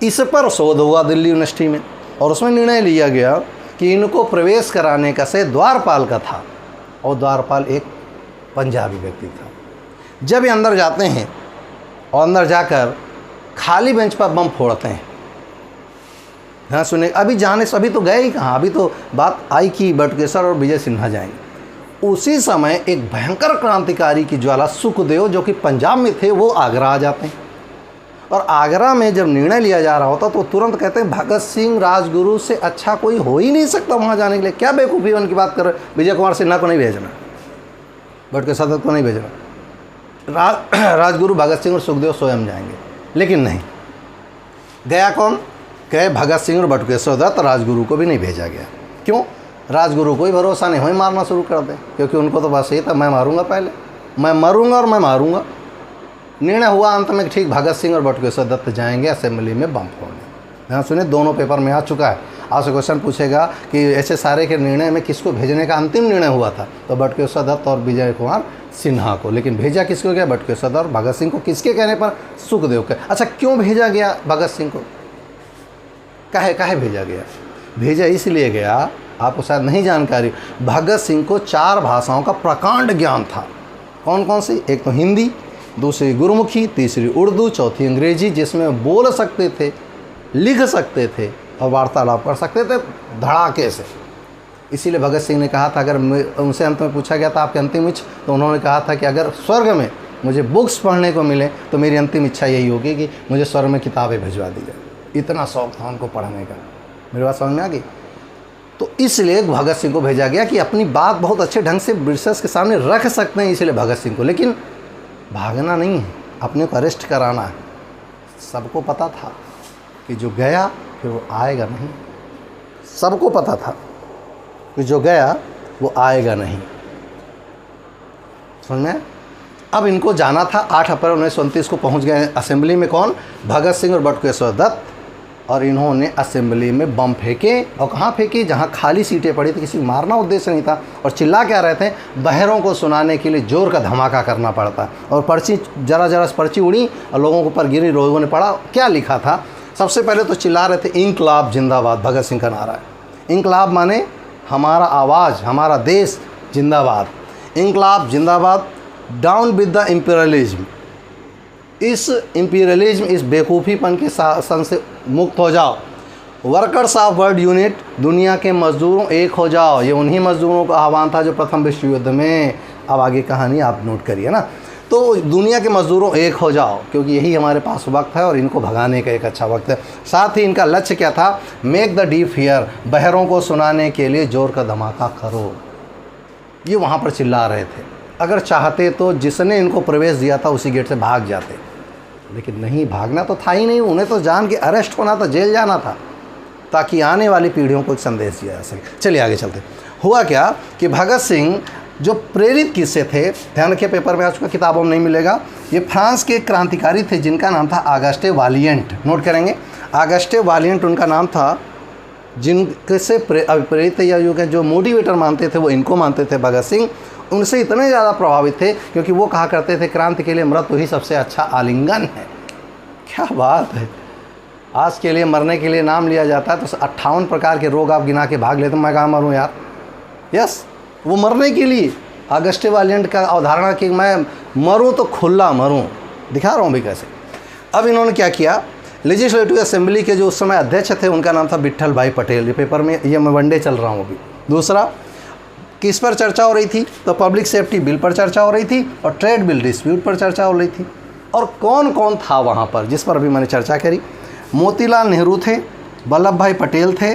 Speaker 1: इस पर शोध हुआ दिल्ली यूनिवर्सिटी में, और उसमें निर्णय लिया गया कि इनको प्रवेश कराने का से द्वारपाल का था, और द्वारपाल एक पंजाबी व्यक्ति था। जब ये अंदर जाते हैं और अंदर जाकर खाली बेंच पर बम फोड़ते हैं। हाँ सुने, अभी जाने से अभी तो गए ही कहाँ, अभी तो बात आई कि बटुकेश्वर और विजय सिन्हा जाएंगे। उसी समय एक भयंकर क्रांतिकारी की ज्वाला सुखदेव जो कि पंजाब में थे, वो आगरा आ जाते हैं। और आगरा में जब निर्णय लिया जा रहा होता तो तुरंत कहते हैं भगत सिंह राजगुरु से अच्छा कोई हो ही नहीं सकता वहाँ जाने के लिए। क्या बेवकूफ़ी उनकी बात कर रहे, विजय कुमार सिन्हा को नहीं भेजना, बटुकेश्वर दत्त को नहीं भेजना, राजगुरु भगत सिंह और सुखदेव स्वयं जाएंगे। लेकिन नहीं, गया कौन, गए भगत सिंह और बटुकेश्वर दत्त, राजगुरु को भी नहीं भेजा गया। क्यों, राजगुरु को ही भरोसा नहीं, वही मारना शुरू कर दें, क्योंकि उनको तो बस ये था मैं मारूंगा, पहले मैं मरूंगा और मैं मारूंगा। निर्णय हुआ अंत में ठीक भगत सिंह और बटुकेश्वर दत्त जाएंगे असेंबली में बम फोड़ने। ध्यान सुनिए, दोनों पेपर में आ चुका है। आपसे क्वेश्चन पूछेगा कि HSRA के निर्णय में किसको भेजने का अंतिम निर्णय हुआ था, तो बटुकेश्वर दत्त और विजय कुमार सिन्हा को। लेकिन भेजा किसको गया, बटुकेश्वर दत्त और भगत सिंह को। किसके कहने पर, सुखदेव के। अच्छा, क्यों भेजा गया भगत सिंह को, काहे भेजा गया? भेजा इसलिए गया, आपको शायद नहीं जानकारी, भगत सिंह को 4 भाषाओं का प्रकांड ज्ञान था। कौन कौन सी, एक तो हिंदी, दूसरी गुरमुखी, तीसरी उर्दू, चौथी अंग्रेजी, जिसमें बोल सकते थे, लिख सकते थे और वार्तालाप कर सकते थे धड़ाके से। इसीलिए भगत सिंह ने कहा था, अगर उनसे अंत में पूछा गया था आपकी अंतिम इच्छा, तो उन्होंने कहा था कि अगर स्वर्ग में मुझे बुक्स पढ़ने को मिले तो मेरी अंतिम इच्छा यही होगी कि मुझे स्वर्ग में किताबें भिजवा दी जाए। इतना शौक था उनको पढ़ने का। मेरी बात समझ में आ गई? तो इसलिए भगत सिंह को भेजा गया कि अपनी बात बहुत अच्छे ढंग से ब्रिटिशर्स के सामने रख सकते हैं, इसलिए भगत सिंह को। लेकिन भागना नहीं है, अपने को अरेस्ट कराना है। सबको पता था कि जो गया फिर वो आएगा नहीं, सबको पता था कि जो गया वो आएगा नहीं। समझ में? अब इनको जाना था। 8 अप्रैल 1929 को पहुंच गए असेंबली में। कौन? भगत सिंह और बटुकेश्वर दत्त। और इन्होंने असेंबली में बम फेंके। और कहाँ फेंके? जहाँ खाली सीटें पड़ी थी। किसी को मारना उद्देश्य नहीं था। और चिल्ला क्या रहे थे? बहरों को सुनाने के लिए जोर का धमाका करना पड़ता। और पर्ची जरा पर्ची उड़ी और लोगों के ऊपर गिरी, लोगों ने पढ़ा क्या लिखा था। सबसे पहले तो चिल्ला रहे थे इंकलाब जिंदाबाद, भगत सिंह का नारा है। इंकलाब माने हमारा आवाज़, हमारा देश जिंदाबाद। इंकलाब जिंदाबाद, डाउन विद द इम्पीरियलिज्म। इस इम्पीरियलिज्म, इस बेवकूफ़ीपन के शासन से मुक्त हो जाओ। वर्कर्स ऑफ वर्ल्ड यूनिट, दुनिया के मजदूरों एक हो जाओ। ये उन्हीं मजदूरों का आह्वान था जो प्रथम विश्व युद्ध में, अब आगे कहानी आप नोट करिए ना। तो दुनिया के मजदूरों एक हो जाओ, क्योंकि यही हमारे पास वक्त है और इनको भगाने का एक अच्छा वक्त है। साथ ही इनका लक्ष्य क्या था? मेक द डीफ हियर, बहरों को सुनाने के लिए जोर का धमाका करो। ये वहाँ पर चिल्ला रहे थे। अगर चाहते तो जिसने इनको प्रवेश दिया था उसी गेट से भाग जाते, लेकिन नहीं, भागना तो था ही नहीं। उन्हें तो जान के अरेस्ट होना था, जेल जाना था, ताकि आने वाली पीढ़ियों को एक संदेश दिया जा सके। चलिए आगे चलते। हुआ क्या कि भगत सिंह जो प्रेरित किस्से थे, ध्यान रखिए पेपर में आ चुका, किताबों में नहीं मिलेगा। ये फ्रांस के क्रांतिकारी थे जिनका नाम था ऑगस्टे वालिएंट। नोट करेंगे, ऑगस्टे वालिएंट उनका नाम था। जिनसे प्रेरित या जो मोटिवेटर मानते थे वो इनको मानते थे भगत सिंह। उनसे इतने ज़्यादा प्रभावित थे क्योंकि वो कहा करते थे क्रांति के लिए मृत्यु ही सबसे अच्छा आलिंगन है। क्या बात है! आज के लिए मरने के लिए नाम लिया जाता है तो 58 प्रकार के रोग आप गिना के भाग लेते। मैं कहाँ मरूँ यार? यस, वो मरने के लिए ऑगस्टे वालिएंट का अवधारणा कि मैं मरूँ तो खुला मरूँ। दिखा रहा हूँ भी कैसे। अब इन्होंने क्या किया, लेजिस्लेटिव असेंबली के जो उस समय अध्यक्ष थे उनका नाम था विट्ठल भाई पटेल। ये पेपर में, ये मैं वनडे चल रहा हूँ अभी। दूसरा, किस पर चर्चा हो रही थी? तो पब्लिक सेफ्टी बिल पर चर्चा हो रही थी और ट्रेड बिल डिस्प्यूट पर चर्चा हो रही थी। और कौन कौन था वहाँ पर जिस पर भी मैंने चर्चा करी? मोतीलाल नेहरू थे, वल्लभ भाई पटेल थे,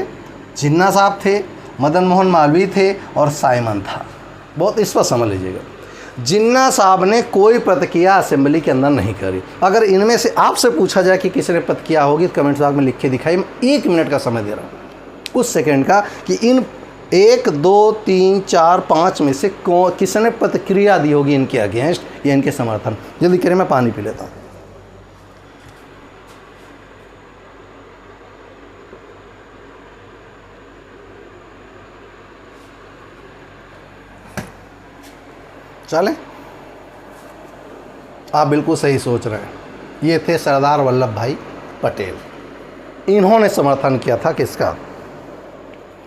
Speaker 1: जिन्ना साहब थे, मदन मोहन मालवीय थे और साइमन था। बहुत इस पर समझ लीजिएगा, जिन्ना साहब ने कोई प्रतिक्रिया असेंबली के अंदर नहीं करी। अगर इनमें से आपसे पूछा जाए कि किसी ने प्रतिक्रिया होगी तो कमेंट बॉक्स में लिख के दिखाइए। मैं 1 मिनट का समय दे रहा हूँ, उस सेकंड का, कि इन 1 2 3 4 5 में से किसने प्रतिक्रिया दी होगी इनके अगेंस्ट या इनके समर्थन। जल्दी करें, मैं पानी पी लेता हूँ। चलें, आप बिल्कुल सही सोच रहे हैं। ये थे सरदार वल्लभ भाई पटेल। इन्होंने समर्थन किया था किसका?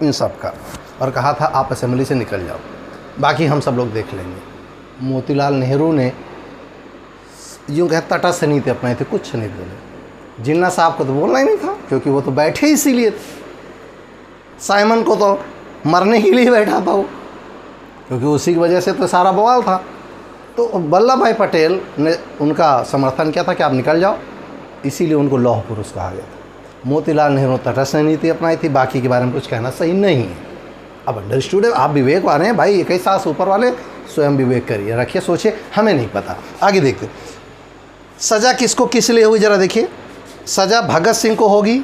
Speaker 1: इन सब का, और कहा था आप असेंबली से निकल जाओ, बाकी हम सब लोग देख लेंगे। मोतीलाल नेहरू ने यूँ कहे तटस्थ नीति अपनाई थी, कुछ नहीं बोले। जिन्ना साहब को तो बोलना ही नहीं था क्योंकि वो तो बैठे इसीलिए थे। साइमन को तो मरने के लिए बैठा था वो, क्योंकि उसी की वजह से तो सारा बवाल था। तो वल्लभ भाई पटेल ने उनका समर्थन किया था कि आप निकल जाओ, इसीलिए उनको लौह पुरुष कहा गया था। मोतीलाल नेहरू तटस्थ नीति अपनाई थी, बाकी के बारे में कुछ कहना सही नहीं है। अब अंडरस्टूड है, आप विवेक वाले हैं भाई, 21 साल से ऊपर वाले, स्वयं विवेक करिए, रखिए, सोचिए, हमें नहीं पता। आगे देखते, सज़ा किसको किस लिए हुई जरा देखिए। सज़ा भगत सिंह को होगी,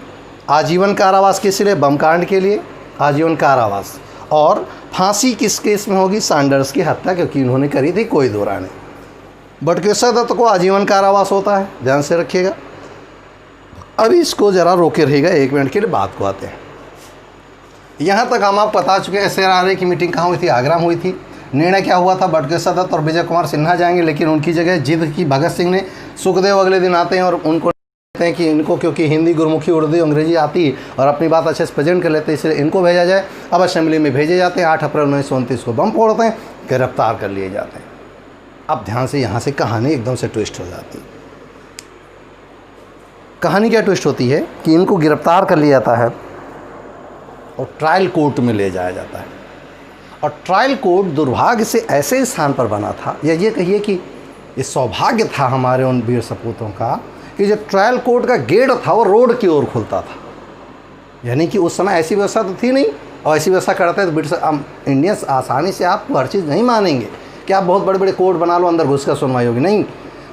Speaker 1: आजीवन कारावास किस लिए? बम कांड के लिए आजीवन कारावास। और फांसी किस केस में होगी? सैंडर्स की हत्या, क्योंकि इन्होंने करी थी, कोई दो राय नहीं। बटुकेश्वर दत्त को आजीवन कारावास होता है, ध्यान से रखिएगा। अभी इसको ज़रा रोके रहिएगा, 1 मिनट के लिए बात को आते हैं। यहाँ तक हम आपको बता चुके हैं SRRA की मीटिंग कहाँ हुई थी? आगरा में हुई थी। निर्णय क्या हुआ था? बटुकेश्वर दत्त और विजय कुमार सिन्हा जाएंगे, लेकिन उनकी जगह जिद की भगत सिंह ने। सुखदेव अगले दिन आते हैं और उनको कहते हैं कि इनको क्योंकि हिंदी, गुरमुखी, उर्दू, अंग्रेजी आती है और अपनी बात अच्छे से प्रेजेंट कर लेते हैं, इसलिए इनको भेजा जाए। अब असेंबली में भेजे जाते हैं। 8 अप्रैल 1929 को बम फोड़ते हैं, गिरफ्तार कर लिए जाते हैं। अब ध्यान से यहाँ से कहानी एकदम से ट्विस्ट हो जाती है। कहानी क्या ट्विस्ट होती है कि इनको गिरफ्तार कर लिया जाता है और ट्रायल कोर्ट में ले जाया जाता है। और ट्रायल कोर्ट दुर्भाग्य से ऐसे स्थान पर बना था, या ये कहिए कि ये सौभाग्य था हमारे उन वीर सपूतों का, कि जो ट्रायल कोर्ट का गेट था वो रोड की ओर खुलता था। यानी कि उस समय ऐसी व्यवस्था तो थी नहीं, और ऐसी व्यवस्था करते तो ब्रिटिश इंडियंस आसानी से आपको हर चीज़ नहीं मानेंगे कि आप बहुत बड़े बड़े कोर्ट बना लो, अंदर घुस कर सुनवाई होगी, नहीं।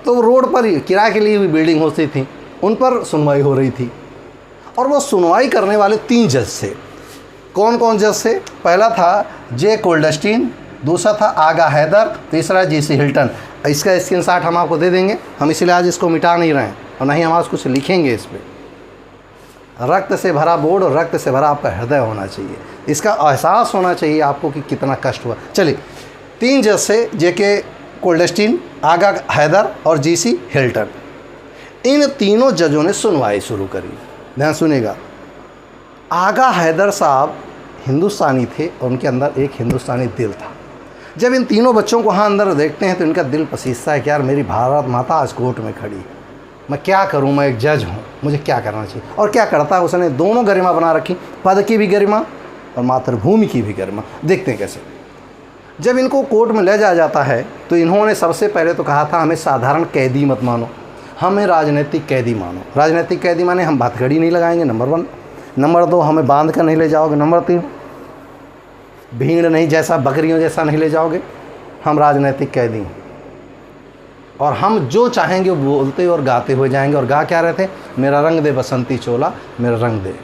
Speaker 1: तो वो रोड पर ही किराए के लिए हुई बिल्डिंग होती थी, उन पर सुनवाई हो रही थी। और वो सुनवाई करने वाले 3 जज थे। कौन कौन जज थे? पहला था जे कोल्डस्टीन, दूसरा था आगा हैदर, तीसरा GC हिल्टन। इसका स्क्रीनशॉट हम आपको दे देंगे, हम इसलिए आज इसको मिटा नहीं रहे हैं और ना ही हम आज कुछ लिखेंगे इस पर। रक्त से भरा बोर्ड और रक्त से भरा आपका हृदय होना चाहिए, इसका एहसास होना चाहिए आपको कि कितना कष्ट हुआ। चलिए, 3 जज से JK कोल्डस्टीन, आगा हैदर और GC हिल्टन। इन तीनों जजों ने सुनवाई शुरू करी। ध्यान सुनिएगा। आगा हैदर साहब हिंदुस्तानी थे और उनके अंदर एक हिंदुस्तानी दिल था। जब इन तीनों बच्चों को वहाँ अंदर देखते हैं तो इनका दिल पसीजता है कि यार मेरी भारत माता आज कोर्ट में खड़ी, मैं क्या करूँ, मैं एक जज हूँ, मुझे क्या करना चाहिए। और क्या करता है, उसने दोनों गरिमा बना रखी, पद की भी गरिमा और मातृभूमि की भी गरिमा। देखते हैं कैसे। जब इनको कोर्ट में ले जाया जाता है तो इन्होंने सबसे पहले तो कहा था हमें साधारण कैदी मत मानो, हमें राजनीतिक कैदी मानो। राजनीतिक कैदी माने हम हथकड़ी नहीं लगाएंगे, नंबर 1। नंबर 2, हमें बांध कर नहीं ले जाओगे। नंबर 3, भीड़ नहीं जैसा, बकरियों जैसा नहीं ले जाओगे, हम राजनीतिक कैदी हैं और हम जो चाहेंगे वो बोलते और गाते हुए जाएंगे। और गा क्या रहे थे? मेरा रंग दे बसंती चोला, मेरा रंग दे।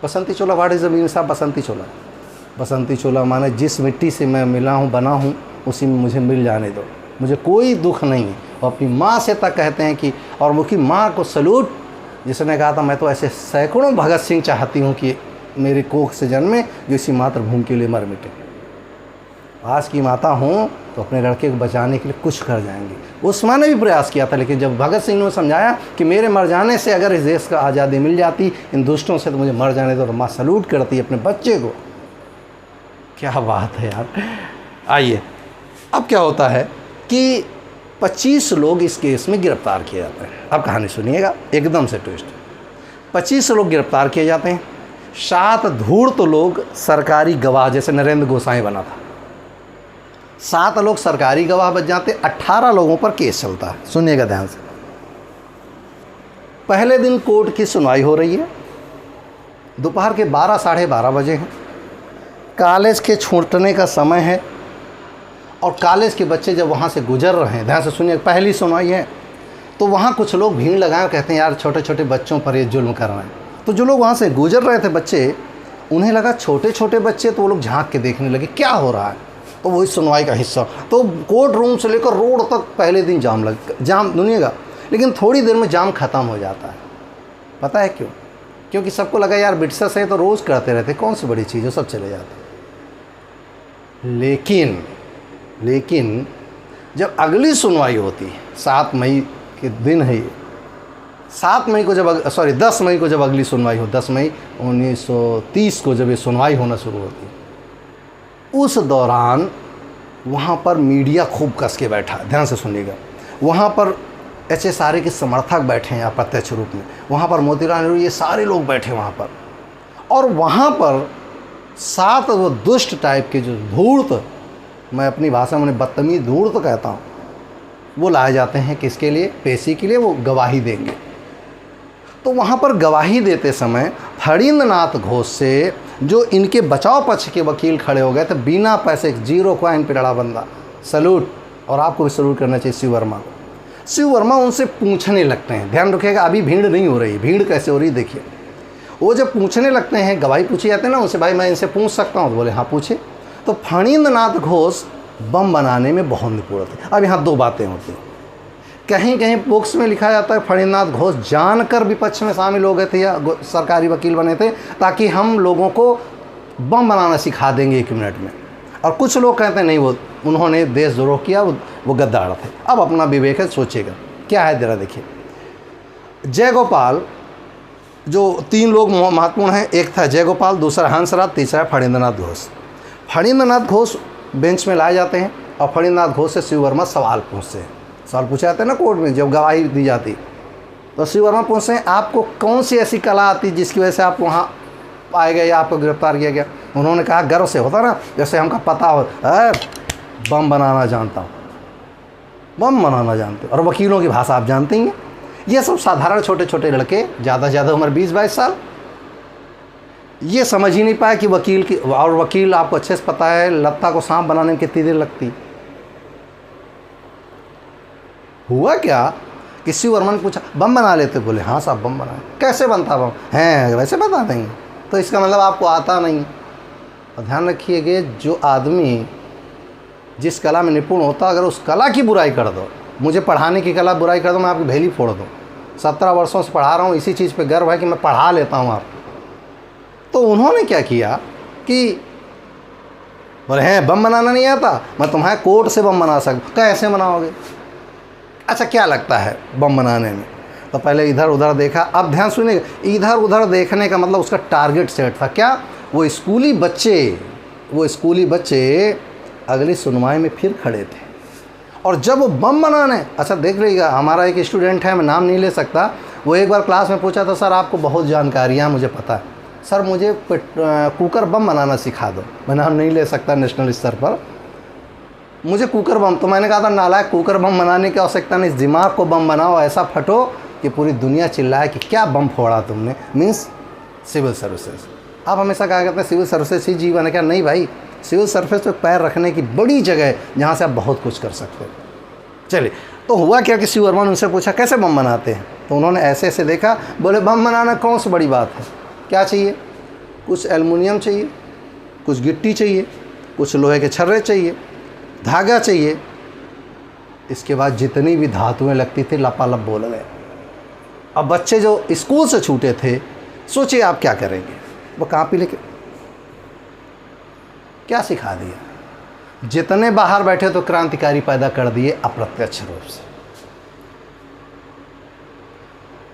Speaker 1: बसंती चोला, व्हाट इज़ द मीनिंग साहब? बसंती चोला, बसंती चोला माने जिस मिट्टी से मैं मिला हूँ, बना हूँ, उसी में मुझे मिल जाने दो, मुझे कोई दुख नहीं है। और अपनी माँ से तक कहते हैं कि, और मुखी माँ को सलूट, जिसने कहा था मैं तो ऐसे सैकड़ों भगत सिंह चाहती हूँ कि मेरी कोख से जन्मे जो इसी मातृभूमि के लिए मर मिटे। आज की माता हूँ तो अपने लड़के को बचाने के लिए कुछ कर जाएंगी। उस माँ ने भी प्रयास किया था, लेकिन जब भगत सिंह ने समझाया कि मेरे मर जाने से अगर इस देश का आज़ादी मिल जाती इन दुष्टों से तो मुझे मर जाने दो, तो माँ सलूट करती अपने बच्चे को। क्या बात है यार। आइए, अब क्या होता है कि 25 लोग इस केस में गिरफ्तार किए जाते हैं। अब कहानी सुनिएगा, एकदम से ट्विस्ट। 25 लोग गिरफ्तार किए जाते हैं। 7 धूर्त लोग सरकारी गवाह, जैसे नरेंद्र गोसाई बना था, 7 लोग सरकारी गवाह बच जाते, 18 लोगों पर केस चलता है। सुनिएगा ध्यान से। पहले दिन कोर्ट की सुनवाई हो रही है, दोपहर के 12 साढ़े 12 बजे हैं, कॉलेज के छूटने का समय है और कॉलेज के बच्चे जब वहाँ से गुजर रहे हैं, ध्यान से सुनिए, पहली सुनवाई है, तो वहाँ कुछ लोग भीड़ लगाए और कहते हैं यार छोटे छोटे बच्चों पर ये जुल्म कर रहे हैं। तो जो लोग वहाँ से गुजर रहे थे बच्चे, उन्हें लगा छोटे छोटे बच्चे, तो वो लोग झांक के देखने लगे क्या हो रहा है। तो वही सुनवाई का हिस्सा, तो कोर्ट रूम से लेकर रोड तक पहले दिन जाम दुनिएगा, लेकिन थोड़ी देर में जाम ख़त्म हो जाता है। पता है क्यों? क्योंकि सबको लगा यार बिटसस है तो रोज़ करते रहते, कौन सी बड़ी चीज़ है, सब चले जाते। लेकिन जब अगली सुनवाई होती है, 7 मई के दिन है ये, 10 मई को जब अगली सुनवाई हो, 10 मई 1930 को जब ये सुनवाई होना शुरू होती है, उस दौरान वहाँ पर मीडिया खूब कस के बैठा। ध्यान से सुनिएगा, वहाँ पर HSRA के समर्थक बैठे हैं अप्रत्यक्ष रूप में, वहाँ पर मोतीलाल नेहरू, ये सारे लोग बैठे वहाँ पर। और वहाँ पर 7 वो दुष्ट टाइप के जो धूर्त, मैं अपनी भाषा में उन्हें बदतमीज धूर्त कहता हूँ, वो लाए जाते हैं किसके लिए? पेशी के लिए, वो गवाही देंगे। तो वहाँ पर गवाही देते समय फणींद्रनाथ घोष से जो इनके बचाव पक्ष के वकील खड़े हो गए थे, बिना पैसे, 0 कॉइन पे लड़ा बंदा, सैल्यूट, और आपको भी सैल्यूट करना चाहिए शिव वर्मा को। शिव वर्मा उनसे पूछने लगते हैं, ध्यान रखिएगा अभी भीड़ नहीं हो रही, भीड़ कैसे हो रही देखिए। वो जब पूछने लगते हैं, गवाही पूछी जाते हैं ना उनसे, भाई मैं इनसे पूछ सकता हूँ? तो बोले हाँ पूछे। तो फणींद्रनाथ घोष बम बनाने में बहुत निपुण थे। अब यहाँ 2 बातें होती हैं, कहीं कहीं बुक्स में लिखा जाता है फणींद्रनाथ घोष जानकर विपक्ष में शामिल हो गए थे या सरकारी वकील बने थे ताकि हम लोगों को बम बनाना सिखा देंगे 1 मिनट में। और कुछ लोग कहते हैं नहीं, वो उन्होंने देशद्रोह किया, वो गद्दार थे। अब अपना विवेक है, सोचेगा क्या है जरा देखिए। जयगोपाल, जो 3 लोग महत्वपूर्ण हैं, एक था जयगोपाल, दूसरा हंसराज, तीसरा फणींद्रनाथ घोष। फणींद्रनाथ घोष बेंच में लाए जाते हैं और फणींद्रनाथ घोष से शिव वर्मा सवाल पूछते हैं। सवाल पूछे जाते हैं ना कोर्ट में जब गवाही दी जाती, तो शिव वर्मा पूछते हैं आपको कौन सी ऐसी कला आती जिसकी वजह से आप वहाँ पाए गए या आपको गिरफ्तार किया गया? उन्होंने कहा गर्व से होता ना, जैसे हमका पता हो, बम बनाना जानता हूँ, बम बनाना जानते हो। और वकीलों की भाषा आप जानते ही हैं, ये सब साधारण छोटे छोटे लड़के, ज़्यादा से ज़्यादा उम्र 20-22 साल, ये समझ ही नहीं पाए कि वकील की, और वकील आपको अच्छे से पता है लत्ता को सांप बनाने में कितनी देर लगती। हुआ क्या कि शिव वर्मा ने पूछा बम बना लेते? बोले हाँ साहब बम बनाए। कैसे बनता बम? हैं वैसे बता देंगे। तो इसका मतलब आपको आता नहीं। और ध्यान रखिएगा, जो आदमी जिस कला में निपुण होता, अगर उस कला की बुराई कर दो, मुझे पढ़ाने की कला बुराई कर दो, मैं आपकी भेली फोड़ दूँ। 17 वर्षों से पढ़ा रहा हूँ, इसी चीज़ पे गर्व है कि मैं पढ़ा लेता हूँ आपको। तो उन्होंने क्या किया कि बोले हैं बम बनाना नहीं आता, मैं तुम्हारे कोर्ट से बम बना सकता। कैसे बनाओगे? अच्छा क्या लगता है बम बनाने में? तो पहले इधर उधर देखा। अब ध्यान सुनिएगा, इधर उधर देखने का मतलब उसका टारगेट सेट था क्या? वो स्कूली बच्चे अगली सुनवाई में फिर खड़े थे और जब वो बम बनाने, अच्छा देख लीजिएगा, हमारा एक स्टूडेंट है, मैं नाम नहीं ले सकता, वो एक बार क्लास में पूछा था सर आपको बहुत जानकारियाँ मुझे पता है, सर मुझे कुकर बम बनाना सिखा दो। मैं नाम नहीं ले सकता नेशनल स्तर पर, मुझे कुकर बम। तो मैंने कहा था नालायक, कुकर बम बनाने की आवश्यकता नहीं, दिमाग को बम बनाओ, ऐसा फटो कि पूरी दुनिया चिल्लाए कि क्या बम फोड़ा तुमने। Means civil services. आप हमेशा कहा करते हैं सिविल सर्विसेज ही जीवन है क्या? नहीं भाई, सिविल सर्विसेज पे पैर रखने की बड़ी जगह है जहाँ से आप बहुत कुछ कर सकते हो। चलिए, तो हुआ क्या कि शिव वर्मा ने उनसे पूछा कैसे बम बनाते हैं? तो उन्होंने ऐसे ऐसे देखा, बोले बम बनाना कौन सी बड़ी बात है, क्या चाहिए? कुछ एल्युमिनियम चाहिए, कुछ गिट्टी चाहिए, कुछ लोहे के छर्रे चाहिए, धागा चाहिए, इसके बाद जितनी भी धातुएं लगती थी लपालप बोल गए। अब बच्चे जो स्कूल से छूटे थे, सोचिए आप क्या करेंगे? वो कॉपी लेके क्या सिखा दिया? जितने बाहर बैठे तो क्रांतिकारी पैदा कर दिए अप्रत्यक्ष रूप से।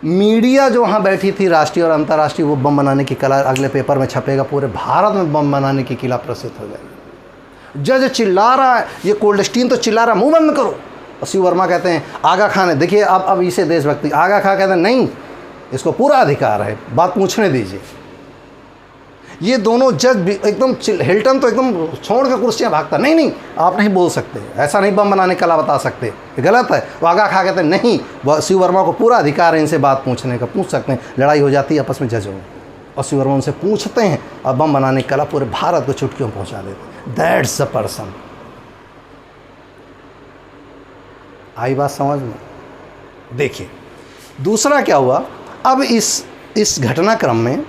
Speaker 1: मीडिया जो वहाँ बैठी थी राष्ट्रीय और अंतर्राष्ट्रीय, वो बम बनाने की कला अगले पेपर में छपेगा, पूरे भारत में बम बनाने की कला प्रसिद्ध हो जाएगी। जज चिल्ला रहा है, ये कोल्डस्टीन तो चिल्ला रहा, मुंह बंद करो। और शिव वर्मा कहते हैं आगा खान है, देखिए अब इसे देशभक्ति। आगा खान कहते हैं नहीं, इसको पूरा अधिकार है, बात पूछने दीजिए। ये दोनों जज भी एकदम हिल्टन तो एकदम छोड़ के कुर्सियाँ भागता, नहीं नहीं आप नहीं बोल सकते, ऐसा नहीं बम बनाने कला बता सकते, गलत है। वो आगा खा कहते नहीं, शिव वर्मा को पूरा अधिकार है इनसे बात पूछने का, पूछ सकते हैं। लड़ाई हो जाती है आपस में जजों में, और शिव वर्मा उनसे पूछते हैं और बम बनाने की कला पूरे भारत को चुटकियों पहुँचा देते। That's the person. आई बात समझ में? देखिए दूसरा क्या हुआ, अब इस घटनाक्रम में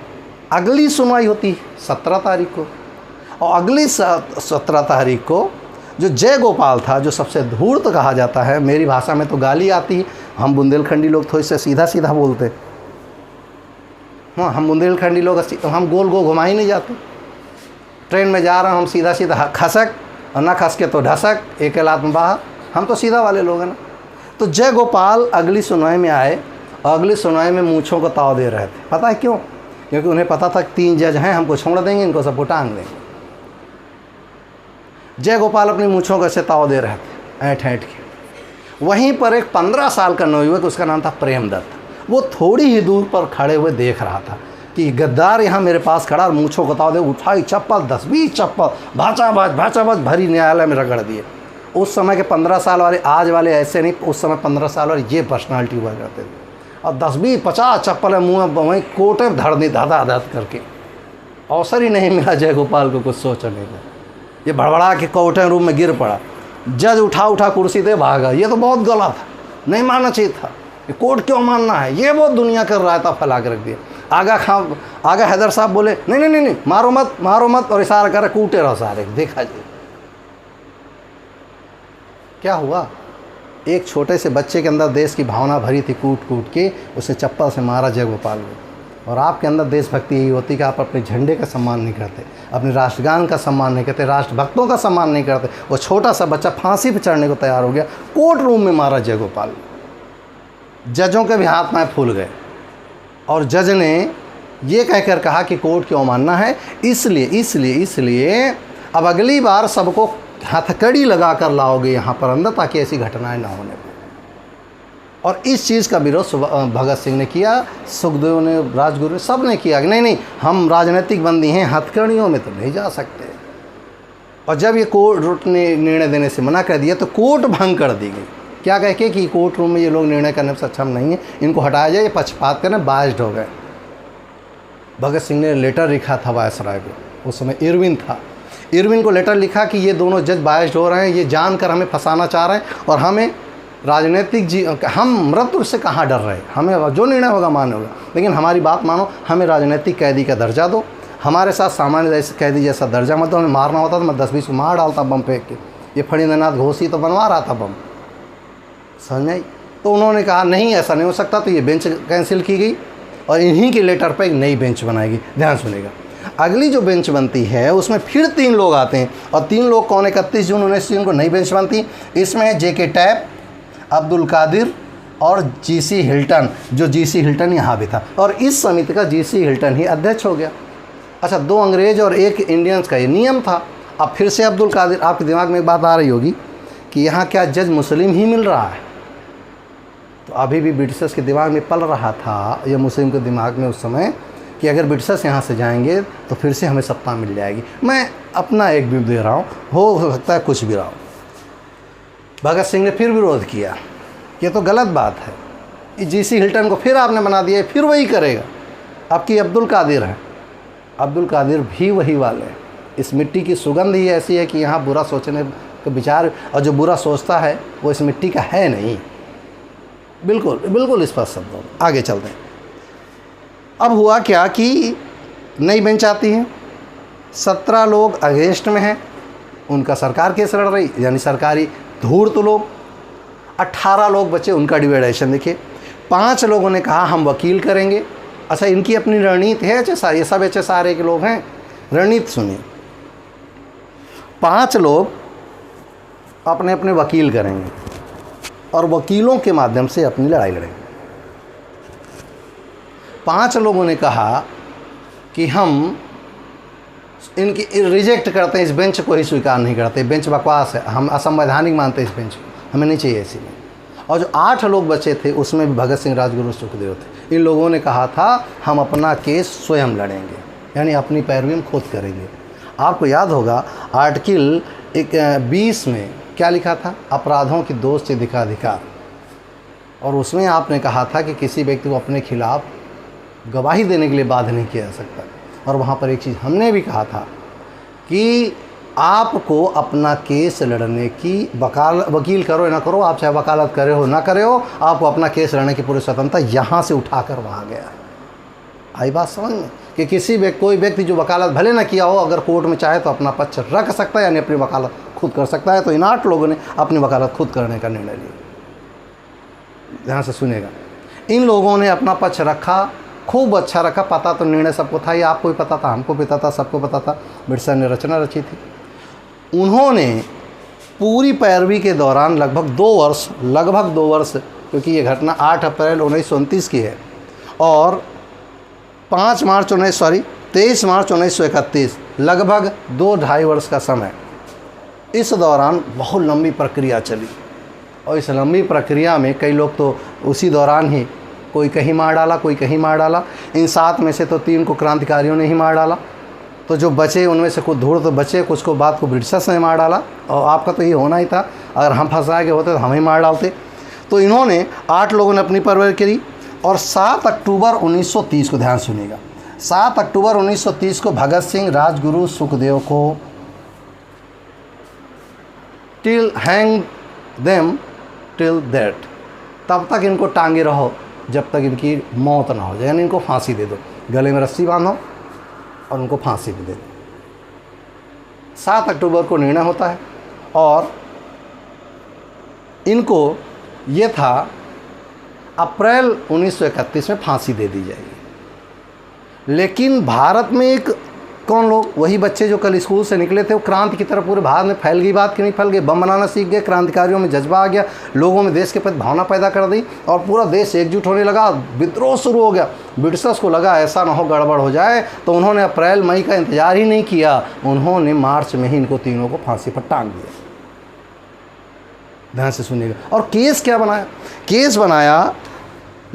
Speaker 1: अगली सुनवाई होती है 17 तारीख को, और अगली 17 तारीख को जो जय गोपाल था, जो सबसे धूर्त कहा जाता है, मेरी भाषा में तो गाली आती है, हम बुंदेलखंडी लोग थोड़े से सीधा सीधा बोलते, हाँ हम बुंदेलखंडी लोग हम गोल गोल घुमा ही नहीं जाते। ट्रेन में जा रहा हूँ हम सीधा सीधा खसक, और ना खस के तो ढसक, एक लात में बाहर, हम तो सीधा वाले लोग हैं ना। तो जय गोपाल अगली सुनवाई में आए, और अगली सुनवाई में मूँछों को ताव दे रहे थे। पता है क्यों? क्योंकि उन्हें पता था 3 जज हैं, हमको छोड़ देंगे, इनको सबको टांग देंगे। जय गोपाल अपनी मूँछों को ऐसे ताव दे रहे थे, ऐंठ ऐंठ के। वहीं पर एक 15 साल का नवयुवक, उसका नाम था प्रेमदत्त, वो थोड़ी ही दूर पर खड़े हुए देख रहा था कि गद्दार यहाँ मेरे पास खड़ा और मूँछों को ताव दे, उठाई चप्पल, 10-20 चप्पल भाचा भरी न्यायालय में रगड़ दिए। उस समय के 15 साल वाले, आज वाले ऐसे नहीं, उस समय 15 साल वाले ये पर्सनालिटी हुआ करते थे, और 10-20-50 चप्पल मुँह में वहीं कोटे में धर दी धदा करके। अवसर ही नहीं मिला जय गोपाल को कुछ सोचने का, ये भड़बड़ा के कोटे रूम में गिर पड़ा। जज उठा कुर्सी दे भागा। ये तो बहुत गलत है, नहीं मानना चाहिए था, ये कोर्ट क्यों मानना है, ये बहुत दुनिया कर रहा था, फैला के रख दिया। आगा हैदर साहब बोले नहीं मारो मत, और इशारा करे कूटे रहो सारे। देखा जी क्या हुआ, एक छोटे से बच्चे के अंदर देश की भावना भरी थी, कूट के उसे चप्पल से मारा जय गोपाल ने। और आपके अंदर देशभक्ति यही होती कि आप अपने झंडे का सम्मान नहीं करते, अपने राष्ट्रगान का सम्मान नहीं करते, राष्ट्रभक्तों का सम्मान नहीं करते। वो छोटा सा बच्चा फांसी पर चढ़ने को तैयार हो गया, कोर्ट रूम में मारा जय गोपाल। जजों के भी हाथ में फूल गए, और जज ने ये कहकर कहा कि कोर्ट की अवमानना है, इसलिए अब अगली बार सबको हथकड़ी लगा कर लाओगे यहाँ पर अंदर, ताकि ऐसी घटनाएं ना होने पाए। और इस चीज़ का विरोध भगत सिंह ने किया, सुखदेव ने, राजगुरु ने, सब ने किया कि नहीं हम राजनीतिक बंदी हैं, हथकड़ियों में तो नहीं जा सकते। और जब ये कोर्ट ने निर्णय देने से मना कर दिया तो कोर्ट भंग कर दी गई। क्या कह के कि कोर्ट रूम में ये लोग निर्णय करने में सक्षम नहीं है, इनको हटाया जाए, ये पक्षपात करने बाइज्ड हो गए। भगत सिंह ने लेटर लिखा था वायसराय को, उस समय इरविन था, इरविन को लेटर लिखा कि ये दोनों जज बाइज्ड हो रहे हैं, ये जानकर हमें फंसाना चाह रहे हैं, और हमें राजनीतिक हम मृत्यु से कहाँ डर रहे हैं, हमें जो निर्णय होगा मान्य होगा, लेकिन हमारी बात मानो, हमें राजनीतिक कैदी का दर्जा दो, हमारे साथ सामान्य कैदी जैसा दर्जा मत दो। हमें मारना होता तो मैं 10-20 को मार डालता बम फेंक के। ये फणींद्रनाथ घोषी तो बनवा रहा था बम, समझ आई। तो उन्होंने कहा नहीं ऐसा नहीं हो सकता, तो ये बेंच कैंसिल की गई, और इन्हीं के लेटर पर एक नई बेंच बनाएगी। ध्यान सुनेगा, अगली जो बेंच बनती है उसमें फिर 3 लोग आते हैं, और 3 लोग कौन? 31 जून 1903 को नई बेंच बनती। इसमें है JK टैप, अब्दुल कादिर और GC हिल्टन, जो GC हिल्टन यहाँ भी था, और इस समिति का GC हिल्टन ही अध्यक्ष हो गया। अच्छा, 2 अंग्रेज और 1 इंडियंस का ये नियम था। अब फिर से अब्दुल कादिर, आपके दिमाग में एक बात आ रही होगी कि यहाँ क्या जज मुस्लिम ही मिल रहा है? तो अभी भी ब्रिटिशर्स के दिमाग में पल रहा था, या मुस्लिम के दिमाग में उस समय, कि अगर ब्रिटिशर्स यहाँ से जाएंगे तो फिर से हमें सत्ता मिल जाएगी। मैं अपना एक व्यू दे रहा हूँ, हो सकता है कुछ भी रहा हो। भगत सिंह ने फिर विरोध किया, ये तो गलत बात है, GC हिल्टन को फिर आपने बना दिया, फिर वही करेगा। अब की अब्दुल कादिर है, अब्दुल कादिर भी वही वाले। इस मिट्टी की सुगंध ही ऐसी है कि यहाँ बुरा सोचने का विचार, और जो बुरा सोचता है वो इस मिट्टी का है नहीं। बिल्कुल स्पष्ट शब्दों में आगे चलते हैं। अब हुआ क्या कि नई बेंच आती है, 17 लोग अगेंस्ट में हैं, उनका सरकार केस लड़ रही, यानी सरकारी धूर्त लोग। 18 लोग बचे, उनका डिवाइडेशन देखिए। 5 लोगों ने कहा हम वकील करेंगे। अच्छा, इनकी अपनी रणनीति है, ये सब HSRA के लोग हैं, रणनीति सुनिए। 5 लोग अपने अपने वकील करेंगे और वकीलों के माध्यम से अपनी लड़ाई लड़ेंगे। 5 लोगों ने कहा कि हम इनकी रिजेक्ट करते हैं, इस बेंच को ही स्वीकार नहीं करते, बेंच बकवास है, हम असंवैधानिक मानते हैं इस बेंच को, हमें नहीं चाहिए ऐसी बेंच। और जो 8 लोग बचे थे उसमें भी भगत सिंह, राजगुरु, सुखदेव थे। इन लोगों ने कहा था हम अपना केस स्वयं लड़ेंगे। यानी अपनी पैरवी हम खुद करेंगे। आपको याद होगा आर्टिकल 20 में क्या लिखा था, अपराधों की दोष से अधिकार, और उसमें आपने कहा था कि किसी व्यक्ति को अपने खिलाफ गवाही देने के लिए बाध्य नहीं किया जा सकता। और वहाँ पर एक चीज़ हमने भी कहा था कि आपको अपना केस लड़ने की वकील करो या ना करो, आप चाहे वकालत करे हो ना करे हो, आपको अपना केस लड़ने की पूरी स्वतंत्रता यहाँ से उठाकर वहाँ गया। आई बात समझ में कि कोई व्यक्ति जो वकालत भले ना किया हो, अगर कोर्ट में चाहे तो अपना पक्ष रख सकता है, यानी अपनी वकालत खुद कर सकता है। तो इन 8 लोगों ने अपनी वकालत खुद करने का निर्णय लिया। ध्यान से सुनिएगा, इन लोगों ने अपना पक्ष रखा, खूब अच्छा रखा। पता तो निर्णय सबको था, ये आपको भी पता था, हमको भी पता था, सबको पता था। बिरसा ने रचना रची थी। उन्होंने पूरी पैरवी के दौरान लगभग 2 वर्ष, क्योंकि ये घटना 8 अप्रैल 1929 की है और 23 मार्च 1931, लगभग 2-2.5 वर्ष का समय। इस दौरान बहुत लंबी प्रक्रिया चली और इस लंबी प्रक्रिया में कई लोग तो उसी दौरान ही कोई कहीं मार डाला, कोई कहीं मार डाला। इन 7 में से तो 3 को क्रांतिकारियों ने ही मार डाला, तो जो बचे उनमें से कुछ धूड़ तो बचे, कुछ को बाद को ब्रिटिशर्स ने मार डाला। और आपका तो ये होना ही था, अगर हम फंसाए गए होते तो हम ही मार डालते। तो इन्होंने 8 लोगों ने अपनी परवरिश करी और 7 अक्टूबर 1930 को, ध्यान सुनिएगा, 7 अक्टूबर 1930 को भगत सिंह, राजगुरु, सुखदेव को हैंग देम टिल दैट, तब तक इनको टांगे रहो जब तक इनकी मौत ना हो जाए, यानी इनको फांसी दे दो, गले में रस्सी बांधो और उनको फांसी भी दे दो। 7 अक्टूबर को निर्णय होता है और इनको ये था अप्रैल 1931 में फांसी दे दी जाएगी। लेकिन भारत में एक कौन लोग, वही बच्चे जो कल स्कूल से निकले थे, वो क्रांति की तरफ पूरे भारत में फैल गई। बात कि नहीं फैल गई, बम बनाना सीख गए, क्रांतिकारियों में जज्बा आ गया, लोगों में देश के प्रति भावना पैदा कर दी और पूरा देश एकजुट होने लगा, विद्रोह शुरू हो गया। ब्रिटिशर्स को लगा ऐसा ना हो गड़बड़ हो जाए, तो उन्होंने अप्रैल मई का इंतजार ही नहीं किया, उन्होंने मार्च में ही इनको तीनों को फांसी पर टांग दिया। ध्यान से सुनिएगा। और केस क्या बनाया, केस बनाया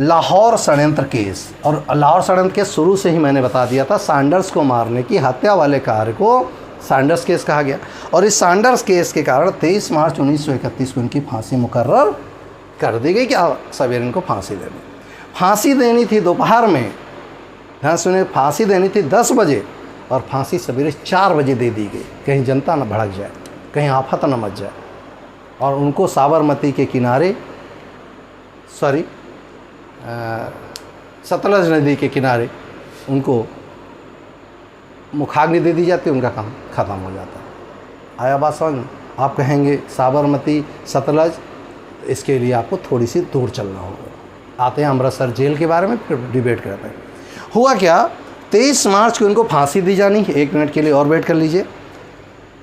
Speaker 1: लाहौर षड्यंत्र केस। और लाहौर षड्यंत्र केस शुरू से ही मैंने बता दिया था, सैंडर्स को मारने की हत्या वाले कार्य को सैंडर्स केस कहा गया। और इस सैंडर्स केस के कारण 23 मार्च 1931 को इनकी फांसी मुकर्रर कर दी गई कि सवेरे इनको फांसी देनी। फांसी देनी थी दोपहर में, ध्यान सुनिए, फांसी देनी थी 10 बजे और फांसी सवेरे 4 बजे दे दी गई, कहीं जनता न भड़क जाए, कहीं आफत न मच जाए। और उनको साबरमती के किनारे, सतलज नदी के किनारे उनको मुखाग्नि दे दी जाती, उनका काम ख़त्म हो जाता। आया बात समझ में? आप कहेंगे साबरमती, सतलज, इसके लिए आपको थोड़ी सी दूर चलना होगा। आते हैं अमृतसर जेल के बारे में, फिर डिबेट करते हैं। हुआ क्या, 23 मार्च को इनको फांसी दी जानी। 1 मिनट के लिए और वेट कर लीजिए,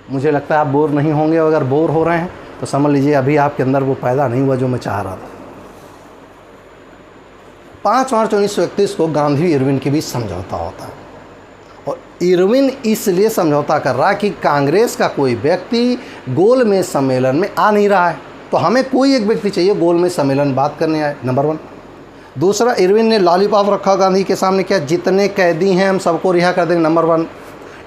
Speaker 1: मुझे लगता है आप बोर नहीं होंगे। अगर बोर हो रहे हैं तो समझ लीजिए अभी आपके अंदर वो पैदा नहीं हुआ जो मैं चाह रहा था। 5 मार्च 1931 को गांधी इरविन के बीच समझौता होता है और इरविन इसलिए समझौता कर रहा है कि कांग्रेस का कोई व्यक्ति गोलमेज सम्मेलन में आ नहीं रहा है, तो हमें कोई एक व्यक्ति चाहिए गोलमेज सम्मेलन बात करने आए, नंबर 1। दूसरा, इरविन ने लॉलीपॉप रखा गांधी के सामने, क्या जितने कैदी हैं हम सबको रिहा कर देंगे, नंबर 1।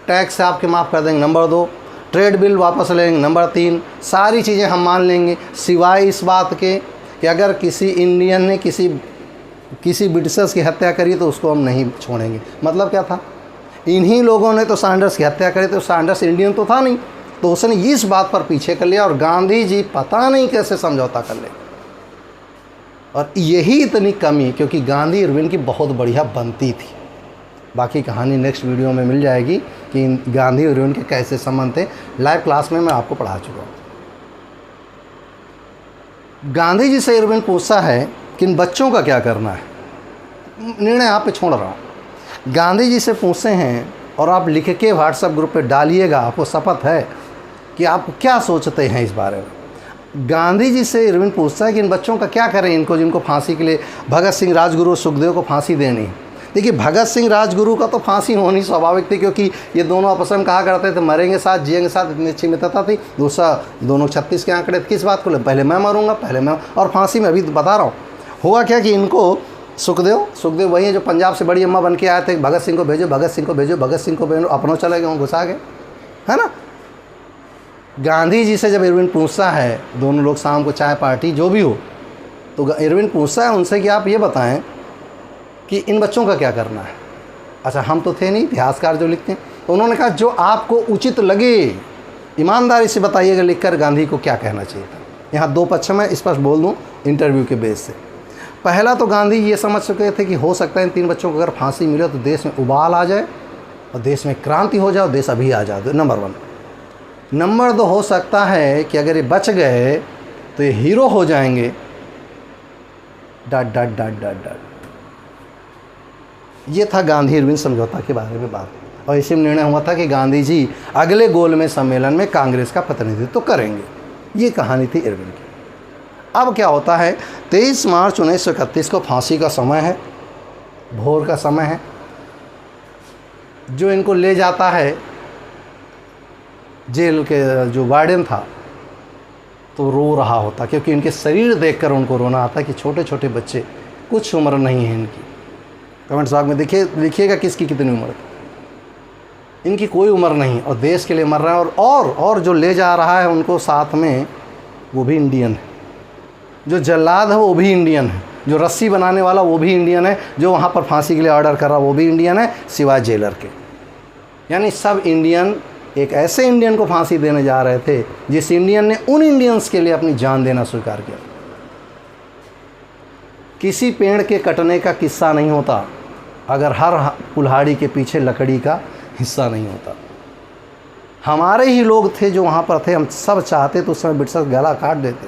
Speaker 1: टैक्स आपके माफ़ कर देंगे, नंबर 2। ट्रेड बिल वापस लेंगे, नंबर 3। सारी चीज़ें हम मान लेंगे सिवाय इस बात के कि अगर किसी इंडियन ने किसी ब्रिटिशर्स की हत्या करी तो उसको हम नहीं छोड़ेंगे। मतलब क्या था, इन्हीं लोगों ने तो सैंडर्स की हत्या करी, तो सैंडर्स इंडियन तो था नहीं, तो उसने इस बात पर पीछे कर लिया और गांधी जी पता नहीं कैसे समझौता कर ले। और यही इतनी कमी, क्योंकि गांधी इरविन की बहुत बढ़िया बनती थी। बाकी कहानी नेक्स्ट वीडियो में मिल जाएगी कि गांधी और इरविन के कैसे संबंध थे, लाइव क्लास में मैं आपको पढ़ा चुका हूँ। गांधी जी से इरविन पूछता है कि इन बच्चों का क्या करना है, निर्णय आप पे छोड़ रहा हूँ। गांधी जी से पूछते हैं और आप लिख के व्हाट्सएप ग्रुप पे डालिएगा, आपको शपथ है कि आप क्या सोचते हैं इस बारे में। गांधी जी से इरविन पूछता है कि इन बच्चों का क्या करें, इनको जिनको फांसी के लिए भगत सिंह, राजगुरु, सुखदेव को फांसी देनी। देखिए, भगत सिंह, राजगुरु का तो फांसी होनी स्वाभाविक थी, क्योंकि ये दोनों आपस में कहा करते थे मरेंगे साथ जिएंगे साथ, इतनी अच्छी मित्रता थी। दूसरा, दोनों 36 के आंकड़े किस बात को ले, पहले मैं मरूंगा, पहले मैं, और फांसी में अभी बता रहा हूँ। हुआ क्या कि इनको सुखदेव वही है जो पंजाब से बड़ी अम्मा बन के आए थे, भगत सिंह को भेजो, भगत सिंह को भेजो, भगत सिंह को भेजो, अपनों चले गए, घुसा गए, है ना। गांधी जी से जब इरविन पूछता है, दोनों लोग शाम को चाय पार्टी जो भी हो, तो इरविन पूछता है उनसे कि आप ये बताएं कि इन बच्चों का क्या करना है। अच्छा, हम तो थे नहीं इतिहासकार जो लिखते हैं, तो उन्होंने कहा जो आपको उचित लगे ईमानदारी से बताइएगा लिखकर गांधी को क्या कहना चाहिए था। यहाँ दो पक्ष में स्पष्ट बोल दूँ इंटरव्यू के बेस से। पहला तो गांधी ये समझ चुके थे कि हो सकता है इन 3 बच्चों को अगर फांसी मिले तो देश में उबाल आ जाए और देश में क्रांति हो जाए और देश अभी आ जाए, नंबर 1। नंबर 2 हो सकता है कि अगर ये बच गए तो ये हीरो हो जाएंगे, डट डट डट डट डट। ये था गांधी इरविन समझौता के बारे में बात, और इसी में निर्णय हुआ था कि गांधी जी अगले गोलमेज सम्मेलन में कांग्रेस का प्रतिनिधित्व तो करेंगे। ये कहानी थी इरविन की। अब क्या होता है, 23 मार्च 1931 को फांसी का समय है, भोर का समय है। जो इनको ले जाता है जेल के जो वार्डन था तो रो रहा होता, क्योंकि इनके शरीर देखकर उनको रोना आता कि छोटे छोटे बच्चे, कुछ उम्र नहीं है इनकी। कमेंट्स बॉक्स में लिखिएगा किसकी कितनी उम्र है। इनकी कोई उम्र नहीं और देश के लिए मर रहे हैं। और जो ले जा रहा है उनको साथ में, वो भी इंडियन है। जो जल्लाद है वो भी इंडियन है, जो रस्सी बनाने वाला वो भी इंडियन है, जो वहाँ पर फांसी के लिए ऑर्डर कर रहा वो भी इंडियन है, सिवाय जेलर के। यानी सब इंडियन एक ऐसे इंडियन को फांसी देने जा रहे थे जिस इंडियन ने उन इंडियंस के लिए अपनी जान देना स्वीकार किया। किसी पेड़ के कटने का किस्सा नहीं होता अगर हर कुल्हाड़ी के पीछे लकड़ी का हिस्सा नहीं होता। हमारे ही लोग थे जो वहाँ पर थे, हम सब चाहते तो उस समय ब्रिटिश गला काट देते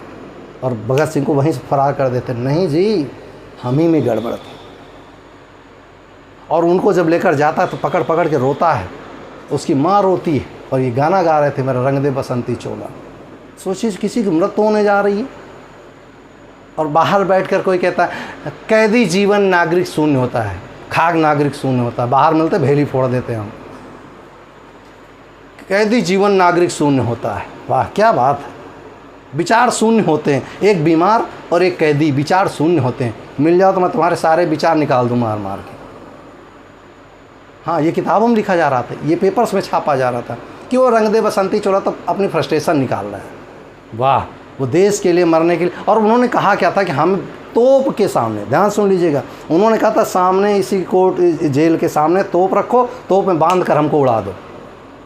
Speaker 1: और भगत सिंह को वहीं से फरार कर देते। नहीं जी, हम ही में गड़बड़ थी। और उनको जब लेकर जाता है तो पकड़ पकड़ के रोता है, उसकी माँ रोती है और ये गाना गा रहे थे, मेरा रंग दे बसंती चोला। सोचिए किसी की मृत्यु होने जा रही है और बाहर बैठकर कोई कहता है कैदी जीवन नागरिक शून्य होता है, खाक नागरिक शून्य होता है। बाहर मिलते भेली फोड़ देते हैं हम, कैदी जीवन नागरिक शून्य होता है। वाह क्या बात है, विचार शून्य होते हैं। एक बीमार और एक कैदी विचार शून्य होते हैं। मिल जाओ तो मैं तुम्हारे सारे विचार निकाल दूँ मार मार के। हाँ, ये किताबों में लिखा जा रहा था, ये पेपर्स में छापा जा रहा था कि वो रंग दे बसंती चोला, तो अपनी फ्रस्ट्रेशन निकाल रहा है। वाह, वो देश के लिए मरने के लिए। और उन्होंने कहा क्या था कि हम तोप के सामने, ध्यान सुन लीजिएगा, उन्होंने कहा था सामने इसी कोर्ट जेल के सामने तोप रखो, तोप में बांध कर हमको उड़ा दो,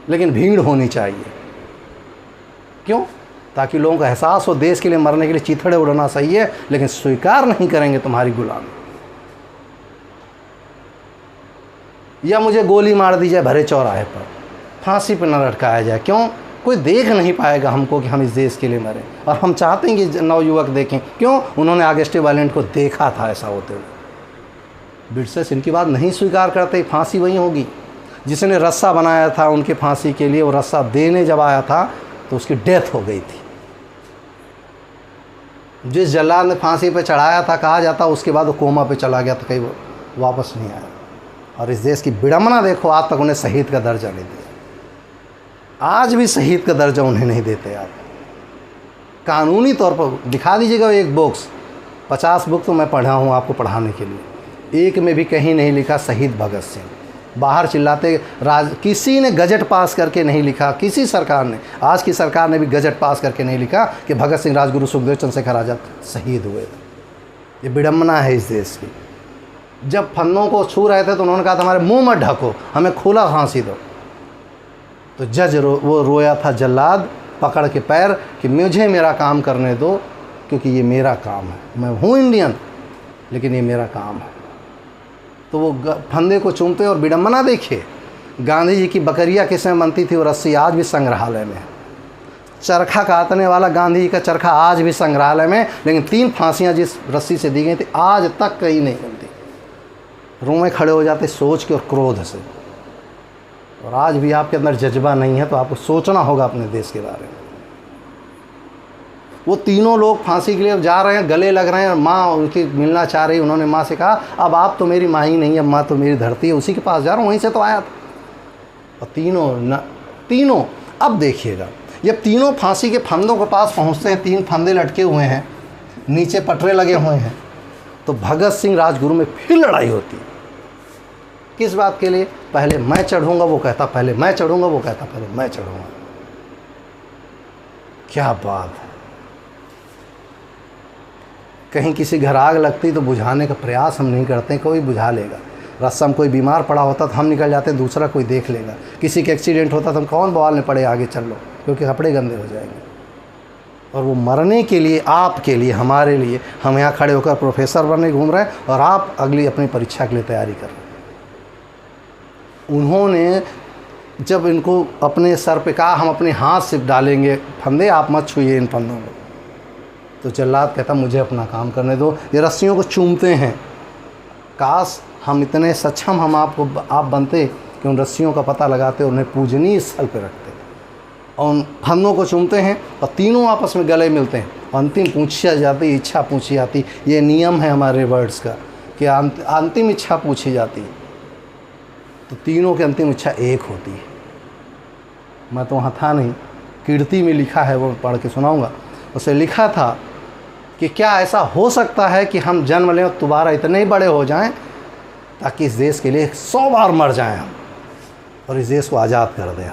Speaker 1: लेकिन भीड़ होनी चाहिए। क्यों? ताकि लोगों का एहसास हो देश के लिए मरने के लिए चीथड़े उड़ना सही है, लेकिन स्वीकार नहीं करेंगे तुम्हारी गुलामी। या मुझे गोली मार दी जाए भरे चौराहे पर, फांसी पर न लटकाया जाए। क्यों? कोई देख नहीं पाएगा हमको कि हम इस देश के लिए मरें। और हम चाहते हैं कि नवयुवक देखें। क्यों? उन्होंने अगस्ट वायलेंट को देखा था ऐसा होते हुए। ब्रिटिश इनकी बात नहीं स्वीकार करते, फांसी वहीं होगी। जिसने रस्सा बनाया था उनके फांसी के लिए, वो रस्सा देने जब आया था तो उसकी डेथ हो गई थी। जिस जल्लाद ने फांसी पे चढ़ाया था, कहा जाता उसके बाद वो कोमा पे चला गया था, कहीं वो वापस नहीं आया। और इस देश की विडंबना देखो, आज तक उन्हें शहीद का दर्जा नहीं दिया। आज भी शहीद का दर्जा उन्हें नहीं देते आप। कानूनी तौर पर दिखा दीजिएगा एक बुक्स, 50 बुक तो मैं पढ़ा हूँ आपको पढ़ाने के लिए, एक में भी कहीं नहीं लिखा शहीद भगत सिंह। बाहर चिल्लाते किसी ने गजट पास करके नहीं लिखा, किसी सरकार ने, आज की सरकार ने भी गजट पास करके नहीं लिखा कि भगत सिंह, राजगुरु, सुखदेव, चंद्रशेखर आज़ाद शहीद हुए थे। ये विडंबना है इस देश की। जब फंदों को छू रहे थे तो उन्होंने कहा था हमारे मुंह मत ढको, हमें खुला फांसी दो। तो जज वो रोया था जल्लाद पकड़ के पैर कि मुझे मेरा काम करने दो, क्योंकि ये मेरा काम है। मैं हूँ इंडियन, लेकिन ये मेरा काम है। तो वो फंदे को चूमते। और विडंबना देखिए, गांधी जी की बकरिया किस में बनती थी, वो रस्सी आज भी संग्रहालय में है। चरखा काटने वाला गांधी जी का चरखा आज भी संग्रहालय में, लेकिन 3 फांसियाँ जिस रस्सी से दी गई थी आज तक कहीं नहीं बनती। रोए खड़े हो जाते सोच के और क्रोध से। और आज भी आपके अंदर जज्बा नहीं है तो आपको सोचना होगा अपने देश के बारे में। वो तीनों लोग फांसी के लिए जा रहे हैं, गले लग रहे हैं, और माँ उनकी मिलना चाह रही। उन्होंने माँ से कहा अब आप तो मेरी माँ ही नहीं है, माँ तो मेरी धरती है, उसी के पास जा रहा हूँ, वहीं से तो आया था। और तीनों अब देखिएगा, जब तीनों फांसी के फंदों के पास पहुँचते हैं, 3 फंदे लटके हुए हैं, नीचे पटरे लगे हुए हैं, तो भगत सिंह राजगुरु में फिर लड़ाई होती। किस बात के लिए? पहले मैं चढ़ूंगा, वो कहता पहले मैं चढ़ूंगा, वो कहता पहले मैं चढ़ूंगा। क्या बात है। कहीं किसी घर आग लगती तो बुझाने का प्रयास हम नहीं करते, कोई बुझा लेगा। रास्ता में कोई बीमार पड़ा होता तो हम निकल जाते, दूसरा कोई देख लेगा। किसी के एक्सीडेंट होता तो हम कौन बवालने पड़े, आगे चल लो, क्योंकि कपड़े गंदे हो जाएंगे। और वो मरने के लिए, आपके लिए, हमारे लिए, हम यहाँ खड़े होकर प्रोफेसर बनने घूम रहे हैं और आप अगली अपनी परीक्षा के लिए तैयारी कर रहे हैं। उन्होंने जब इनको अपने सर पे कहा हम अपने हाथ से डालेंगे फंदे, आप मत छूइए इन फंदों को, तो जल्लाद कहता मुझे अपना काम करने दो। ये रस्सियों को चूमते हैं। काश हम इतने सक्षम आप बनते कि उन रस्सियों का पता लगाते और उन्हें पूजनीय स्थल पर रखते और उन फंदों को चूमते हैं और तीनों आपस में गले मिलते हैं। अंतिम पूछी जाती, इच्छा पूछी जाती। ये नियम है हमारे वर्ड्स का कि अंतिम इच्छा पूछी जाती है, तो तीनों की अंतिम इच्छा एक होती है। मैं तो वहाँ था नहीं, कीर्ति में लिखा है, वो पढ़ के सुनाऊंगा। उसे लिखा था कि क्या ऐसा हो सकता है कि हम जन्म लें और दोबारा इतने ही बड़े हो जाएं ताकि इस देश के लिए 100 बार मर जाएं हम और इस देश को आज़ाद कर दें।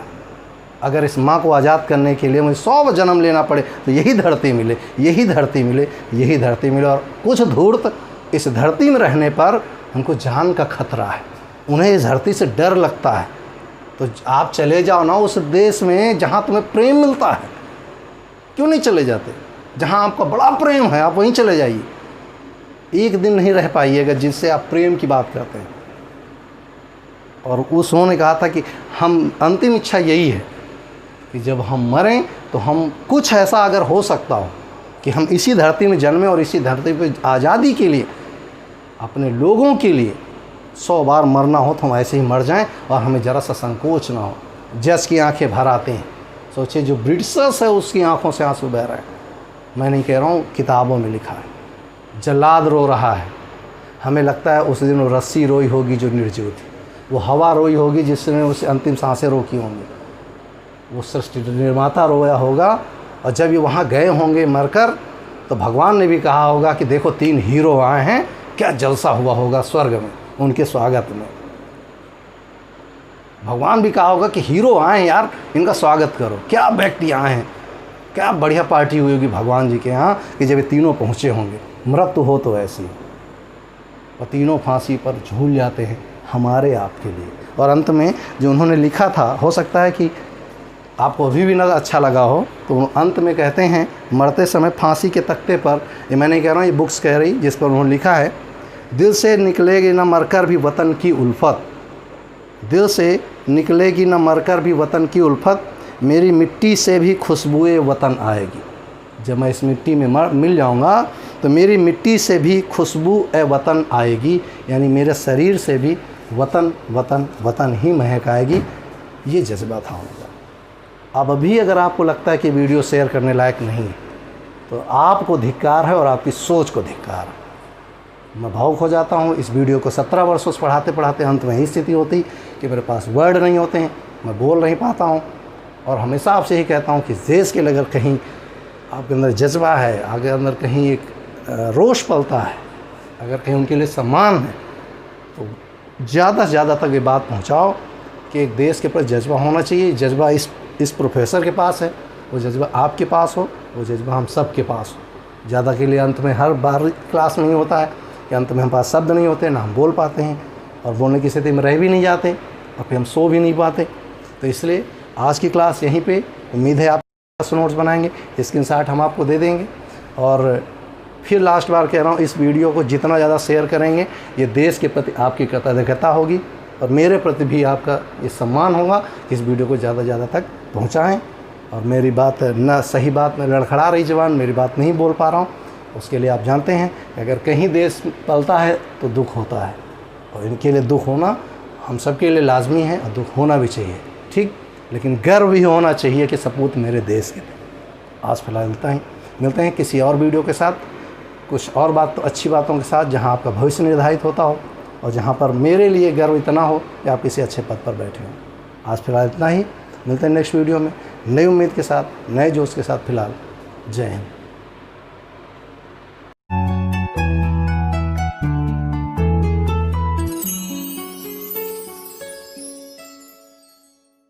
Speaker 1: अगर इस माँ को आज़ाद करने के लिए मुझे 100 जन्म लेना पड़े तो यही धरती मिले, यही धरती मिले, यही धरती मिले। और कुछ धूर्त इस धरती में रहने पर उनको जान का खतरा है, उन्हें इस धरती से डर लगता है। तो आप चले जाओ ना उस देश में जहाँ तुम्हें प्रेम मिलता है। क्यों नहीं चले जाते? जहाँ आपका बड़ा प्रेम है आप वहीं चले जाइए। एक दिन नहीं रह पाइएगा जिससे आप प्रेम की बात करते हैं। और उन्होंने कहा था कि हम अंतिम इच्छा यही है कि जब हम मरें तो हम कुछ ऐसा अगर हो सकता हो कि हम इसी धरती में जन्में और इसी धरती पे आज़ादी के लिए, अपने लोगों के लिए 100 बार मरना हो तो हम ऐसे ही मर जाएं और हमें ज़रा सा संकोच ना हो। जज की आंखें भर आते हैं। सोचिए जो ब्रिटिशर्स है उसकी आंखों से आंसू बह रहे हैं। मैं नहीं कह रहा हूँ, किताबों में लिखा है। जल्लाद रो रहा है। हमें लगता है उस दिन वो रस्सी रोई होगी जो निर्जीव थी, वो हवा रोई होगी जिसने उसे अंतिम सांसें रोकी होंगी, वो सृष्टि निर्माता रोया होगा। और जब ये वहाँ गए होंगे मरकर तो भगवान ने भी कहा होगा कि देखो 3 हीरो आए हैं, क्या जलसा हुआ होगा स्वर्ग में उनके स्वागत में। भगवान भी कहा होगा कि हीरो आए हैं यार, इनका स्वागत करो, क्या व्यक्ति आए हैं, क्या बढ़िया पार्टी हुई होगी भगवान जी के यहाँ कि जब ये तीनों पहुँचे होंगे। मृत्यु हो तो ऐसी, और तीनों फांसी पर झूल जाते हैं हमारे आपके लिए। और अंत में जो उन्होंने लिखा था, हो सकता है कि आपको अभी भी ना अच्छा लगा हो, तो अंत में कहते हैं मरते समय फांसी के तख्ते पर, ये मैं नहीं कह रहा हूँ, ये बुक्स कह रही, जिस पर उन्होंने लिखा है, दिल से निकलेगी ना मरकर भी वतन की उल्फत, दिल से निकलेगी ना मरकर भी वतन की उल्फत, मेरी मिट्टी से भी खुशबुए वतन आएगी। जब मैं इस मिट्टी में मिल जाऊंगा तो मेरी मिट्टी से भी खुशबू वतन आएगी, यानी मेरे शरीर से भी वतन वतन वतन ही महक आएगी। ये जज्बा था उनका। अब अभी अगर आपको लगता है कि वीडियो शेयर करने लायक नहीं है तो आपको धिक्कार है और आपकी सोच को धिक्कार है। मैं भावुक हो जाता हूँ। इस वीडियो को 17 वर्षों से पढ़ाते पढ़ाते अंत में यही स्थिति होती कि मेरे पास वर्ड नहीं होते हैं, मैं बोल नहीं पाता हूँ। और हमेशा आपसे ही कहता हूँ कि देश के लिए अगर कहीं आपके अंदर जज्बा है, आपके अंदर कहीं एक रोष पलता है, अगर कहीं उनके लिए सम्मान है, तो ज़्यादा से ज़्यादा तक ये बात पहुँचाओ कि एक देश के प्रति जज्बा होना चाहिए। जज्बा इस प्रोफेसर के पास है, वो जज्बा आपके पास हो, वो जज्बा हम सब के पास हो। ज़्यादा के लिए अंत में हर बार क्लास में नहीं होता है कि अंत में हम पास शब्द नहीं होते, ना हम बोल पाते हैं और बोलने की स्थिति में रह भी नहीं जाते और फिर हम सो भी नहीं पाते। तो इसलिए आज की क्लास यहीं पे, उम्मीद है आप नोट्स बनाएंगे, स्क्रीनशॉट हम आपको दे देंगे। और फिर लास्ट बार कह रहा हूँ, इस वीडियो को जितना ज़्यादा शेयर करेंगे ये देश के प्रति आपकी कृतज्ञता होगी और मेरे प्रति भी आपका ये सम्मान होगा कि इस वीडियो को ज़्यादा से ज़्यादा तक पहुँचाएँ। और मेरी बात ना सही बात में लड़खड़ा रही ज़बान, मेरी बात नहीं बोल पा रहा हूँ, उसके लिए आप जानते हैं कि अगर कहीं देश पलता है तो दुख होता है और इनके लिए दुख होना हम सबके लिए लाजमी है और दुख होना भी चाहिए, ठीक, लेकिन गर्व भी होना चाहिए कि सपूत मेरे देश के। आज फिलहाल मिलते हैं किसी और वीडियो के साथ, कुछ और बात तो अच्छी बातों के साथ, जहां आपका भविष्य निर्धारित होता हो और जहां पर मेरे लिए गर्व इतना हो कि आप किसी अच्छे पद पर बैठे हो। आज फिलहाल इतना ही, मिलते हैं नेक्स्ट वीडियो में नई उम्मीद के साथ, नए जोश के साथ। फिलहाल जय हिंद।